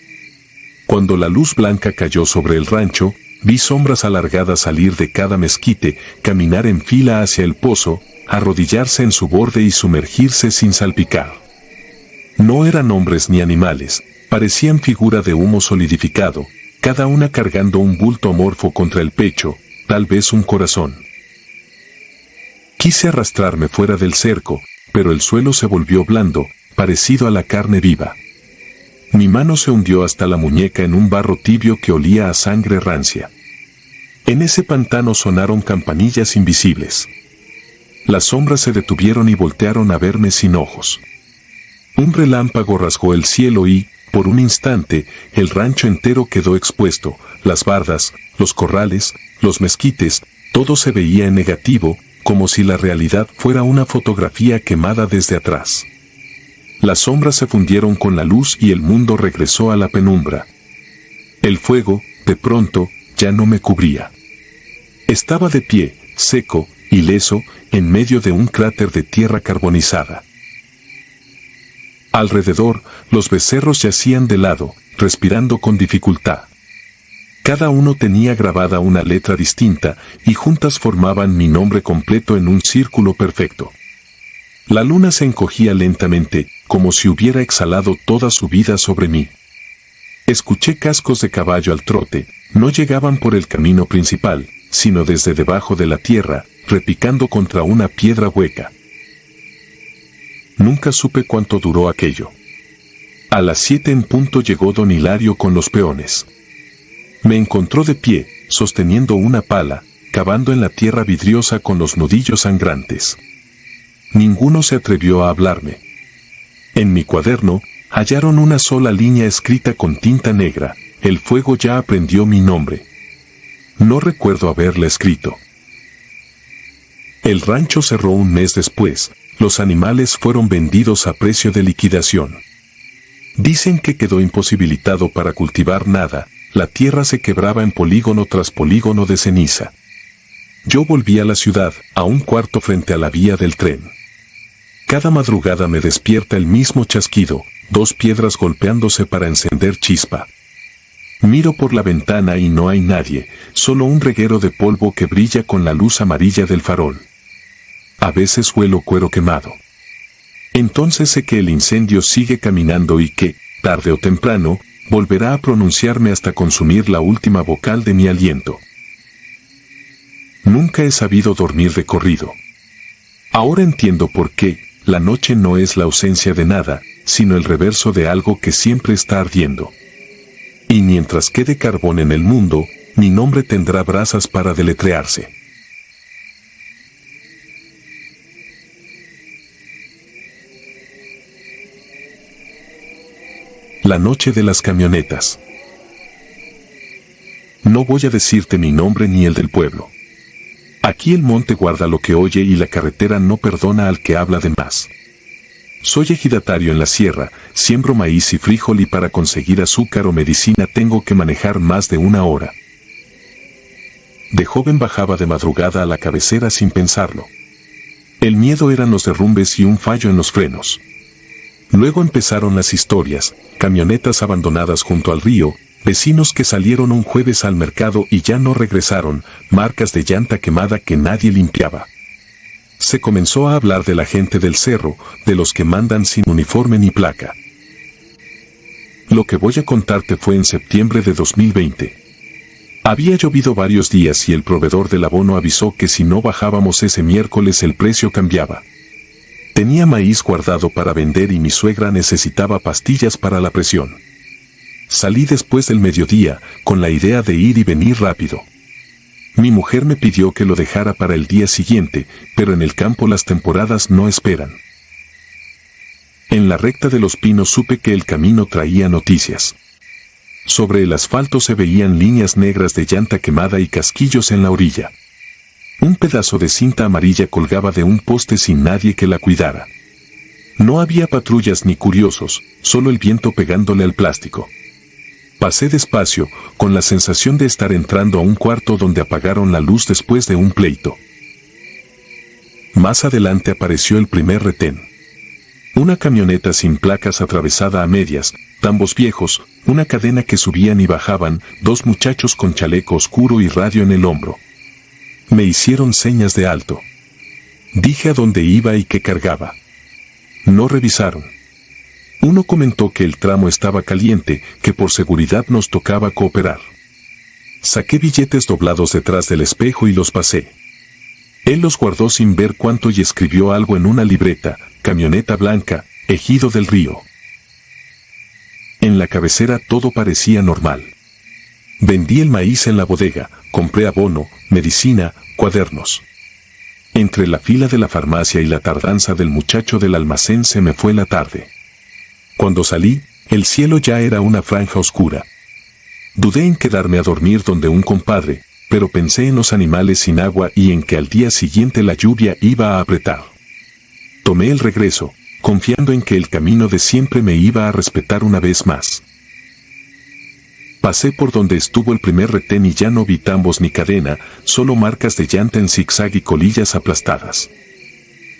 Cuando la luz blanca cayó sobre el rancho, vi sombras alargadas salir de cada mezquite, caminar en fila hacia el pozo, arrodillarse en su borde y sumergirse sin salpicar. No eran hombres ni animales, parecían figura de humo solidificado, cada una cargando un bulto amorfo contra el pecho, tal vez un corazón. Quise arrastrarme fuera del cerco, pero el suelo se volvió blando, parecido a la carne viva. Mi mano se hundió hasta la muñeca en un barro tibio que olía a sangre rancia. En ese pantano sonaron campanillas invisibles. Las sombras se detuvieron y voltearon a verme sin ojos. Un relámpago rasgó el cielo y, por un instante, el rancho entero quedó expuesto, las bardas, los corrales, los mezquites, todo se veía en negativo, como si la realidad fuera una fotografía quemada desde atrás. Las sombras se fundieron con la luz y el mundo regresó a la penumbra. El fuego, de pronto, ya no me cubría. Estaba de pie, seco, ileso, en medio de un cráter de tierra carbonizada. Alrededor, los becerros yacían de lado, respirando con dificultad. Cada uno tenía grabada una letra distinta, y juntas formaban mi nombre completo en un círculo perfecto. La luna se encogía lentamente, como si hubiera exhalado toda su vida sobre mí. Escuché cascos de caballo al trote, no llegaban por el camino principal, sino desde debajo de la tierra, repicando contra una piedra hueca. Nunca supe cuánto duró aquello. A las 7 en punto llegó don Hilario con los peones. Me encontró de pie, sosteniendo una pala, cavando en la tierra vidriosa con los nudillos sangrantes. Ninguno se atrevió a hablarme. En mi cuaderno, hallaron una sola línea escrita con tinta negra: el fuego ya aprendió mi nombre. No recuerdo haberla escrito. El rancho cerró un mes después, los animales fueron vendidos a precio de liquidación. Dicen que quedó imposibilitado para cultivar nada, la tierra se quebraba en polígono tras polígono de ceniza. Yo volví a la ciudad, a un cuarto frente a la vía del tren. Cada madrugada me despierta el mismo chasquido, 2 piedras golpeándose para encender chispa. Miro por la ventana y no hay nadie, solo un reguero de polvo que brilla con la luz amarilla del farol. A veces huelo cuero quemado. Entonces sé que el incendio sigue caminando y que, tarde o temprano, volverá a pronunciarme hasta consumir la última vocal de mi aliento. Nunca he sabido dormir de corrido. Ahora entiendo por qué. La noche no es la ausencia de nada, sino el reverso de algo que siempre está ardiendo. Y mientras quede carbón en el mundo, mi nombre tendrá brasas para deletrearse. La noche de las camionetas. No voy a decirte mi nombre ni el del pueblo. Aquí el monte guarda lo que oye y la carretera no perdona al que habla de más. Soy ejidatario en la sierra, siembro maíz y frijol y para conseguir azúcar o medicina tengo que manejar más de 1 hora. De joven bajaba de madrugada a la cabecera sin pensarlo. El miedo eran los derrumbes y un fallo en los frenos. Luego empezaron las historias, camionetas abandonadas junto al río, vecinos que salieron un jueves al mercado y ya no regresaron, marcas de llanta quemada que nadie limpiaba. Se comenzó a hablar de la gente del cerro, de los que mandan sin uniforme ni placa. Lo que voy a contarte fue en septiembre de 2020. Había llovido varios días y el proveedor del abono avisó que si no bajábamos ese miércoles el precio cambiaba. Tenía maíz guardado para vender y mi suegra necesitaba pastillas para la presión. Salí después del mediodía, con la idea de ir y venir rápido. Mi mujer me pidió que lo dejara para el día siguiente, pero en el campo las temporadas no esperan. En la recta de los pinos supe que el camino traía noticias. Sobre el asfalto se veían líneas negras de llanta quemada y casquillos en la orilla. Un pedazo de cinta amarilla colgaba de un poste sin nadie que la cuidara. No había patrullas ni curiosos, solo el viento pegándole al plástico. Pasé despacio, con la sensación de estar entrando a un cuarto donde apagaron la luz después de un pleito. Más adelante apareció el primer retén. Una camioneta sin placas atravesada a medias, tambos viejos, una cadena que subían y bajaban, dos muchachos con chaleco oscuro y radio en el hombro. Me hicieron señas de alto. Dije a dónde iba y qué cargaba. No revisaron. Uno comentó que el tramo estaba caliente, que por seguridad nos tocaba cooperar. Saqué billetes doblados detrás del espejo y los pasé. Él los guardó sin ver cuánto y escribió algo en una libreta: camioneta blanca, Ejido del Río. En la cabecera todo parecía normal. Vendí el maíz en la bodega, compré abono, medicina, cuadernos. Entre la fila de la farmacia y la tardanza del muchacho del almacén se me fue la tarde. Cuando salí, el cielo ya era una franja oscura. Dudé en quedarme a dormir donde un compadre, pero pensé en los animales sin agua y en que al día siguiente la lluvia iba a apretar. Tomé el regreso, confiando en que el camino de siempre me iba a respetar una vez más. Pasé por donde estuvo el primer retén y ya no vi tambos ni cadena, solo marcas de llanta en zigzag y colillas aplastadas.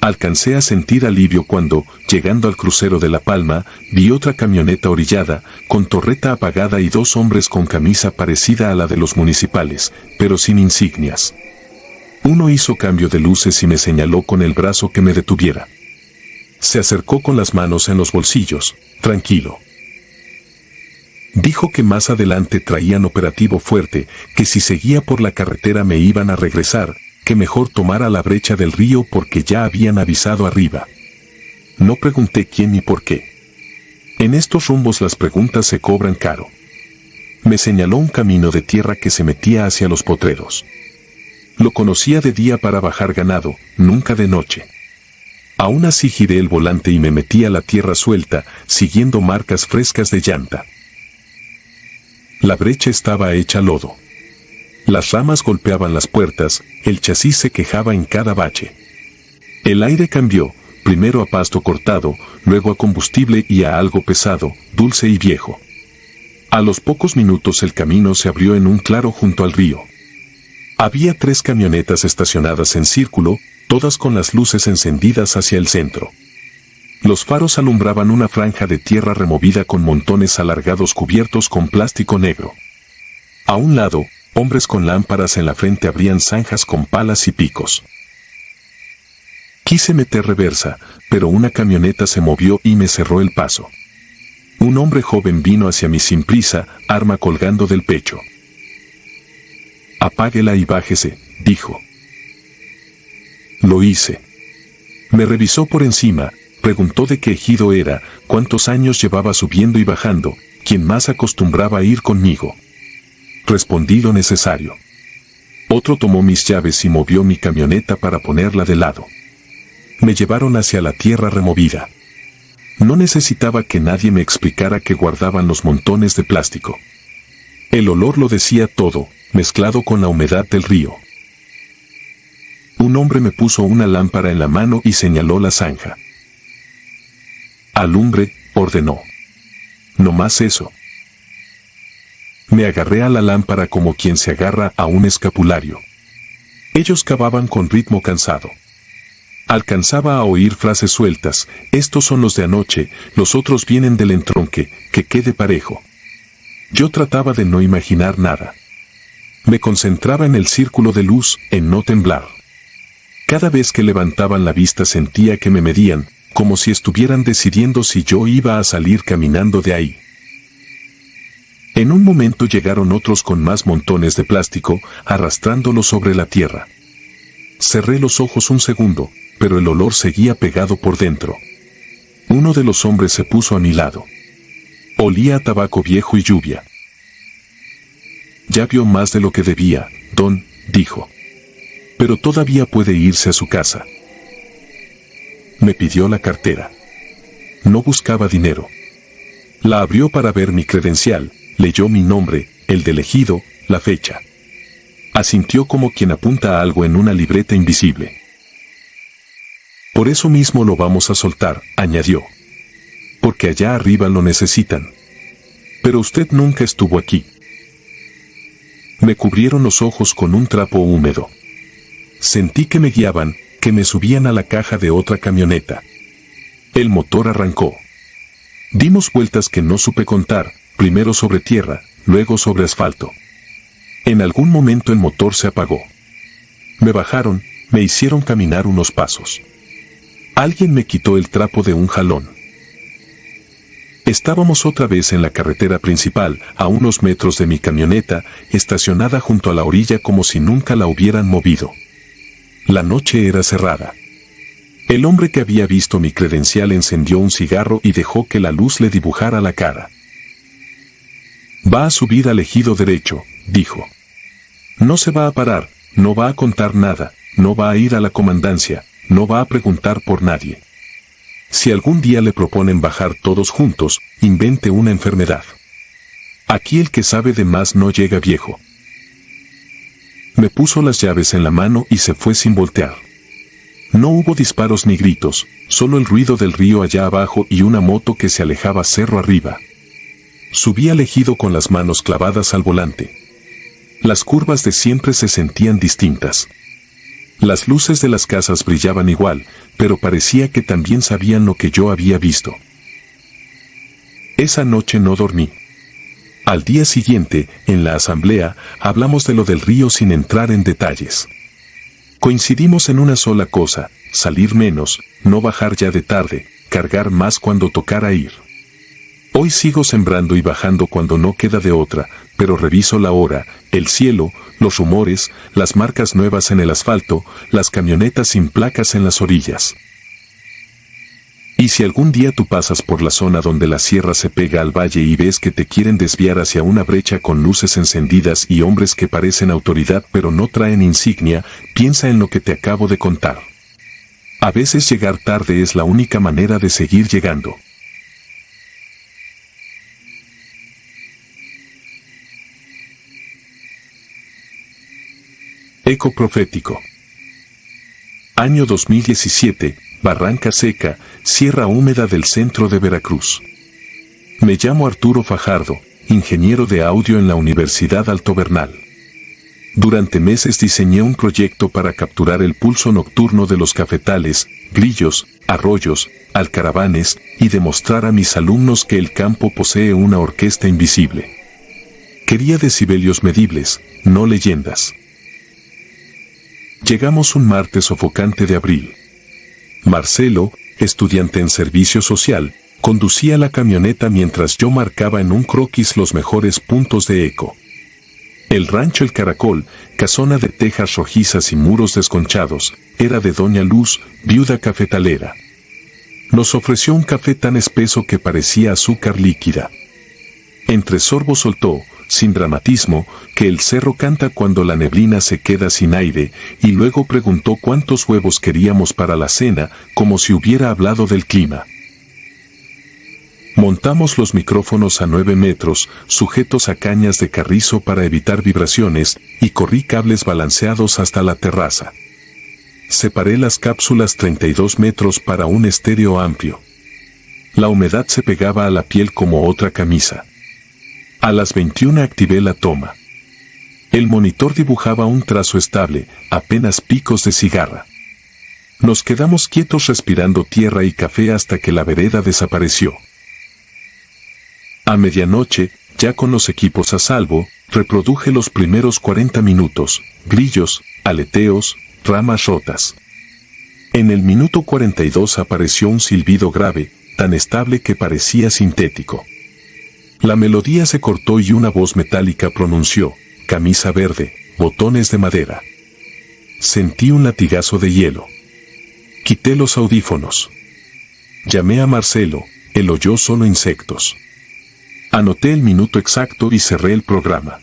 Alcancé a sentir alivio cuando, llegando al crucero de La Palma, vi otra camioneta orillada, con torreta apagada y dos hombres con camisa parecida a la de los municipales, pero sin insignias. Uno hizo cambio de luces y me señaló con el brazo que me detuviera. Se acercó con las manos en los bolsillos, tranquilo. Dijo que más adelante traían operativo fuerte, que si seguía por la carretera me iban a regresar, que mejor tomara la brecha del río porque ya habían avisado arriba. No pregunté quién ni por qué. En estos rumbos las preguntas se cobran caro. Me señaló un camino de tierra que se metía hacia los potreros. Lo conocía de día para bajar ganado, nunca de noche. Aún así giré el volante y me metí a la tierra suelta, siguiendo marcas frescas de llanta. La brecha estaba hecha lodo. Las ramas golpeaban las puertas, el chasis se quejaba en cada bache. El aire cambió, primero a pasto cortado, luego a combustible y a algo pesado, dulce y viejo. A los pocos minutos el camino se abrió en un claro junto al río. Había 3 camionetas estacionadas en círculo, todas con las luces encendidas hacia el centro. Los faros alumbraban una franja de tierra removida con montones alargados cubiertos con plástico negro. A un lado, hombres con lámparas en la frente abrían zanjas con palas y picos. Quise meter reversa, pero una camioneta se movió y me cerró el paso. Un hombre joven vino hacia mí sin prisa, arma colgando del pecho. «Apáguela y bájese», dijo. Lo hice. Me revisó por encima, preguntó de qué ejido era, cuántos años llevaba subiendo y bajando, quién más acostumbraba a ir conmigo. Respondí lo necesario. Otro tomó mis llaves y movió mi camioneta para ponerla de lado. Me llevaron hacia la tierra removida. No necesitaba que nadie me explicara que guardaban los montones de plástico. El olor lo decía todo, mezclado con la humedad del río. Un hombre me puso una lámpara en la mano y señaló la zanja. «Alumbre», ordenó. «No más eso». Me agarré a la lámpara como quien se agarra a un escapulario. Ellos cavaban con ritmo cansado. Alcanzaba a oír frases sueltas: «Estos son los de anoche, los otros vienen del entronque, que quede parejo». Yo trataba de no imaginar nada. Me concentraba en el círculo de luz, en no temblar. Cada vez que levantaban la vista sentía que me medían, como si estuvieran decidiendo si yo iba a salir caminando de ahí. En un momento llegaron otros con más montones de plástico, arrastrándolo sobre la tierra. Cerré los ojos un segundo, pero el olor seguía pegado por dentro. Uno de los hombres se puso a mi lado. Olía a tabaco viejo y lluvia. «Ya vio más de lo que debía, don», dijo. «Pero todavía puede irse a su casa». Me pidió la cartera. no buscaba dinero. La abrió para ver mi credencial, leyó mi nombre, el de elegido, la fecha. Asintió como quien apunta a algo en una libreta invisible. Por eso mismo lo vamos a soltar, añadió. Porque allá arriba lo necesitan. Pero usted nunca estuvo aquí. Me cubrieron los ojos con un trapo húmedo. Sentí que me guiaban, que me subían a la caja de otra camioneta. El motor arrancó. Dimos vueltas que no supe contar, primero sobre tierra, luego sobre asfalto. En algún momento el motor se apagó. Me bajaron, me hicieron caminar unos pasos. Alguien me quitó el trapo de un jalón. Estábamos otra vez en la carretera principal, a unos metros de mi camioneta, estacionada junto a la orilla como si nunca la hubieran movido. La noche era cerrada. El hombre que había visto mi credencial encendió un cigarro y dejó que la luz le dibujara la cara. Va a subir al ejido derecho, dijo. No se va a parar, no va a contar nada, no va a ir a la comandancia, no va a preguntar por nadie. Si algún día le proponen bajar todos juntos, invente una enfermedad. Aquí el que sabe de más no llega viejo. Me puso las llaves en la mano y se fue sin voltear. No hubo disparos ni gritos, solo el ruido del río allá abajo y una moto que se alejaba cerro arriba. Subí al ejido con las manos clavadas al volante. Las curvas de siempre se sentían distintas. Las luces de las casas brillaban igual, pero parecía que también sabían lo que yo había visto. Esa noche no dormí. Al día siguiente, en la asamblea, hablamos de lo del río sin entrar en detalles. Coincidimos en una sola cosa, salir menos, no bajar ya de tarde, cargar más cuando tocara ir. Hoy sigo sembrando y bajando cuando no queda de otra, pero reviso la hora, el cielo, los rumores, las marcas nuevas en el asfalto, las camionetas sin placas en las orillas. Y si algún día tú pasas por la zona donde la sierra se pega al valle y ves que te quieren desviar hacia una brecha con luces encendidas y hombres que parecen autoridad pero no traen insignia, piensa en lo que te acabo de contar. A veces llegar tarde es la única manera de seguir llegando. Eco profético. Año 2017, Barranca Seca, Sierra Húmeda del centro de Veracruz. Me llamo Arturo Fajardo, ingeniero de audio en la Universidad Alto Bernal. Durante meses diseñé un proyecto para capturar el pulso nocturno de los cafetales, grillos, arroyos, alcaravanes y demostrar a mis alumnos que el campo posee una orquesta invisible. Quería decibelios medibles, no leyendas. Llegamos un martes sofocante de abril. Marcelo, estudiante en servicio social, conducía la camioneta mientras yo marcaba en un croquis los mejores puntos de eco. El rancho El Caracol, casona de tejas rojizas y muros desconchados, era de Doña Luz, viuda cafetalera. Nos ofreció un café tan espeso que parecía azúcar líquida. Entre sorbos soltó, sin dramatismo, que el cerro canta cuando la neblina se queda sin aire, y luego preguntó cuántos huevos queríamos para la cena, como si hubiera hablado del clima. Montamos los micrófonos a 9 metros, sujetos a cañas de carrizo para evitar vibraciones, y corrí cables balanceados hasta la terraza. Separé las cápsulas 32 metros para un estéreo amplio. La humedad se pegaba a la piel como otra camisa. A las 21 activé la toma. El monitor dibujaba un trazo estable, apenas picos de cigarra. Nos quedamos quietos respirando tierra y café hasta que la vereda desapareció. A medianoche, ya con los equipos a salvo, reproduje los primeros 40 minutos, grillos, aleteos, ramas rotas. En el minuto 42 apareció un silbido grave, tan estable que parecía sintético. La melodía se cortó y una voz metálica pronunció, camisa verde, botones de madera. Sentí un latigazo de hielo. Quité los audífonos. Llamé a Marcelo, él oyó solo insectos. Anoté el minuto exacto y cerré el programa.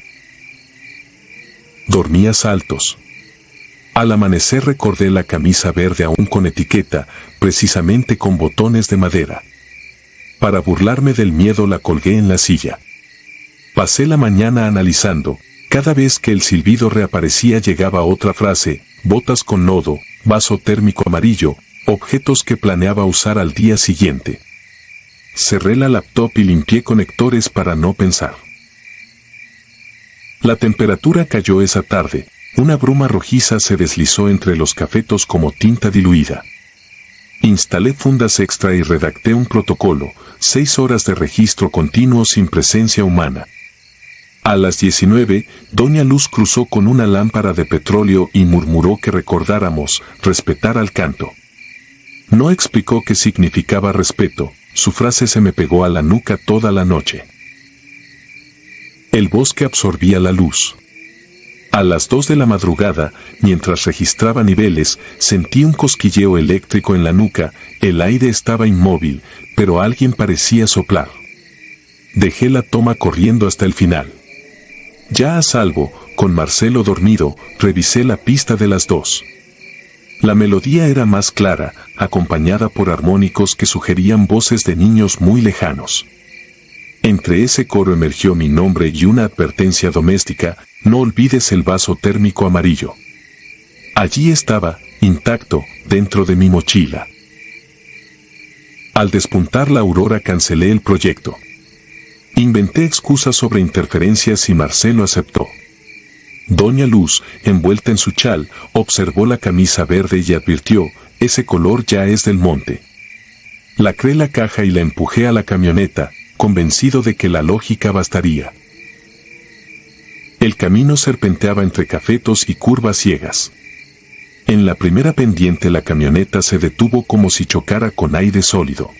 Dormí a saltos. Al amanecer recordé la camisa verde aún con etiqueta, precisamente con botones de madera. Para burlarme del miedo la colgué en la silla. Pasé la mañana analizando. Cada vez que el silbido reaparecía llegaba otra frase: botas con nodo, vaso térmico amarillo, objetos que planeaba usar al día siguiente. Cerré la laptop y limpié conectores para no pensar. La temperatura cayó esa tarde. Una bruma rojiza se deslizó entre los cafetos como tinta diluida. Instalé fundas extra y redacté un protocolo: 6 horas de registro continuo sin presencia humana. A las 19, Doña Luz cruzó con una lámpara de petróleo y murmuró que recordáramos respetar al canto. No explicó qué significaba respeto, su frase se me pegó a la nuca toda la noche. El bosque absorbía la luz. A las 2 de la madrugada, mientras registraba niveles, sentí un cosquilleo eléctrico en la nuca, el aire estaba inmóvil, pero alguien parecía soplar. Dejé la toma corriendo hasta el final. Ya a salvo, con Marcelo dormido, revisé la pista de las 2. La melodía era más clara, acompañada por armónicos que sugerían voces de niños muy lejanos. Entre ese coro emergió mi nombre y una advertencia doméstica: no olvides el vaso térmico amarillo. Allí estaba, intacto, dentro de mi mochila. Al despuntar la aurora cancelé el proyecto. Inventé excusas sobre interferencias y Marcelo aceptó. Doña Luz, envuelta en su chal, observó la camisa verde y advirtió: ese color ya es del monte. Lacré la caja y la empujé a la camioneta, convencido de que la lógica bastaría. El camino serpenteaba entre cafetos y curvas ciegas. En la primera pendiente la camioneta se detuvo como si chocara con aire sólido.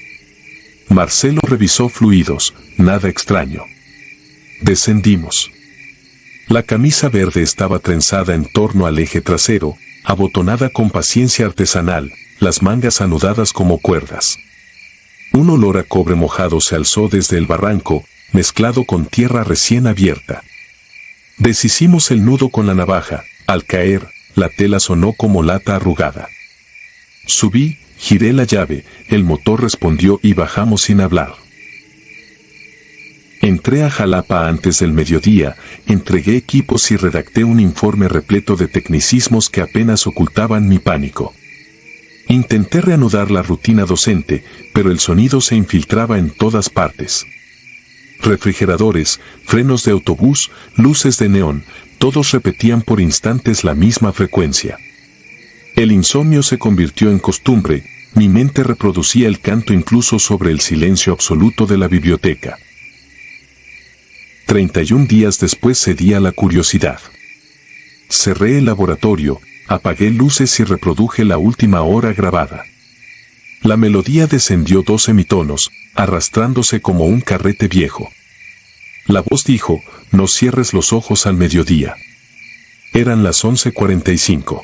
Marcelo revisó fluidos, nada extraño. Descendimos. La camisa verde estaba trenzada en torno al eje trasero, abotonada con paciencia artesanal, las mangas anudadas como cuerdas. Un olor a cobre mojado se alzó desde el barranco, mezclado con tierra recién abierta. Deshicimos el nudo con la navaja. Al caer, la tela sonó como lata arrugada. Subí, giré la llave, el motor respondió y bajamos sin hablar. Entré a Jalapa antes del mediodía, entregué equipos y redacté un informe repleto de tecnicismos que apenas ocultaban mi pánico. Intenté reanudar la rutina docente, pero el sonido se infiltraba en todas partes. Refrigeradores, frenos de autobús, luces de neón, todos repetían por instantes la misma frecuencia. El insomnio se convirtió en costumbre, mi mente reproducía el canto incluso sobre el silencio absoluto de la biblioteca. 31 días después cedí a la curiosidad. Cerré el laboratorio, apagué luces y reproduje la última hora grabada. La melodía descendió 2 semitonos, arrastrándose como un carrete viejo. La voz dijo: no cierres los ojos al mediodía. Eran las 11:45.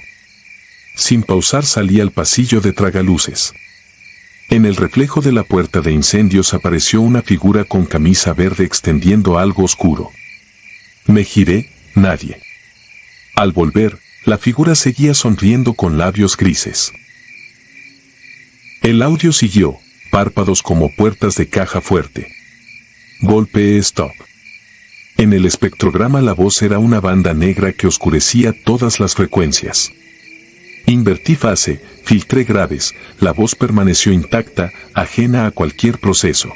Sin pausar salí al pasillo de tragaluces. En el reflejo de la puerta de incendios apareció una figura con camisa verde extendiendo algo oscuro. Me giré, nadie. Al volver, la figura seguía sonriendo con labios grises. El audio siguió, párpados como puertas de caja fuerte. Golpeé stop. En el espectrograma la voz era una banda negra que oscurecía todas las frecuencias. Invertí fase, filtré graves, la voz permaneció intacta, ajena a cualquier proceso.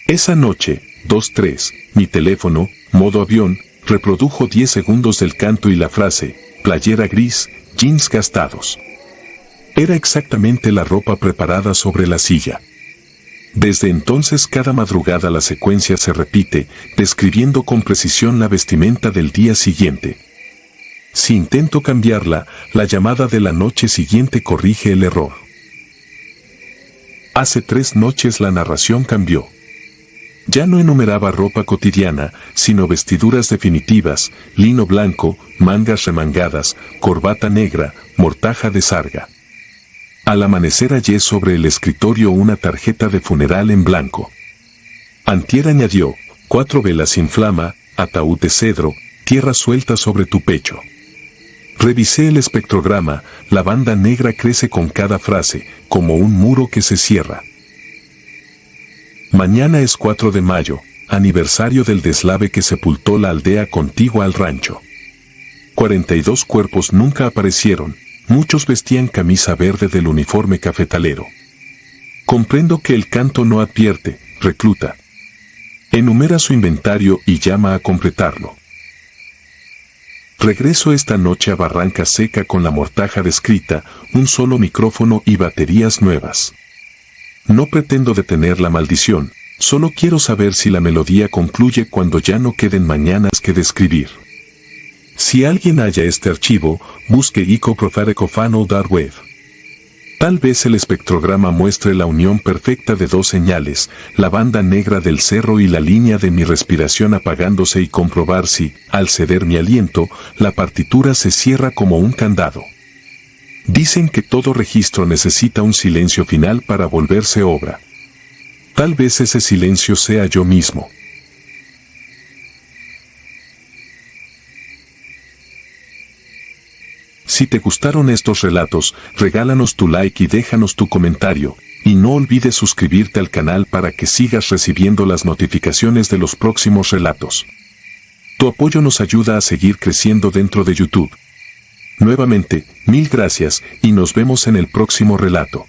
Esa noche, 2-3, mi teléfono, modo avión, reprodujo 10 segundos del canto y la frase: playera gris, jeans gastados. Era exactamente la ropa preparada sobre la silla. Desde entonces cada madrugada la secuencia se repite, describiendo con precisión la vestimenta del día siguiente. Si intento cambiarla, la llamada de la noche siguiente corrige el error. Hace 3 noches la narración cambió. Ya no enumeraba ropa cotidiana, sino vestiduras definitivas: lino blanco, mangas remangadas, corbata negra, mortaja de sarga. Al amanecer hallé sobre el escritorio una tarjeta de funeral en blanco. Antier añadió: 4 velas sin flama, ataúd de cedro, tierra suelta sobre tu pecho. Revisé el espectrograma, la banda negra crece con cada frase, como un muro que se cierra. Mañana es 4 de mayo, aniversario del deslave que sepultó la aldea contigua al rancho. 42 cuerpos nunca aparecieron, muchos vestían camisa verde del uniforme cafetalero. Comprendo que el canto no advierte, recluta. Enumera su inventario y llama a completarlo. Regreso esta noche a Barranca Seca con la mortaja descrita, un solo micrófono y baterías nuevas. No pretendo detener la maldición, solo quiero saber si la melodía concluye cuando ya no queden mañanas que describir. Si alguien halla este archivo, busque Ico Profáreco Fano Dark Web. Tal vez el espectrograma muestre la unión perfecta de dos señales, la banda negra del cerro y la línea de mi respiración apagándose y comprobar si, al ceder mi aliento, la partitura se cierra como un candado. Dicen que todo registro necesita un silencio final para volverse obra. Tal vez ese silencio sea yo mismo. Si te gustaron estos relatos, regálanos tu like y déjanos tu comentario, y no olvides suscribirte al canal para que sigas recibiendo las notificaciones de los próximos relatos. Tu apoyo nos ayuda a seguir creciendo dentro de YouTube. Nuevamente, mil gracias y nos vemos en el próximo relato.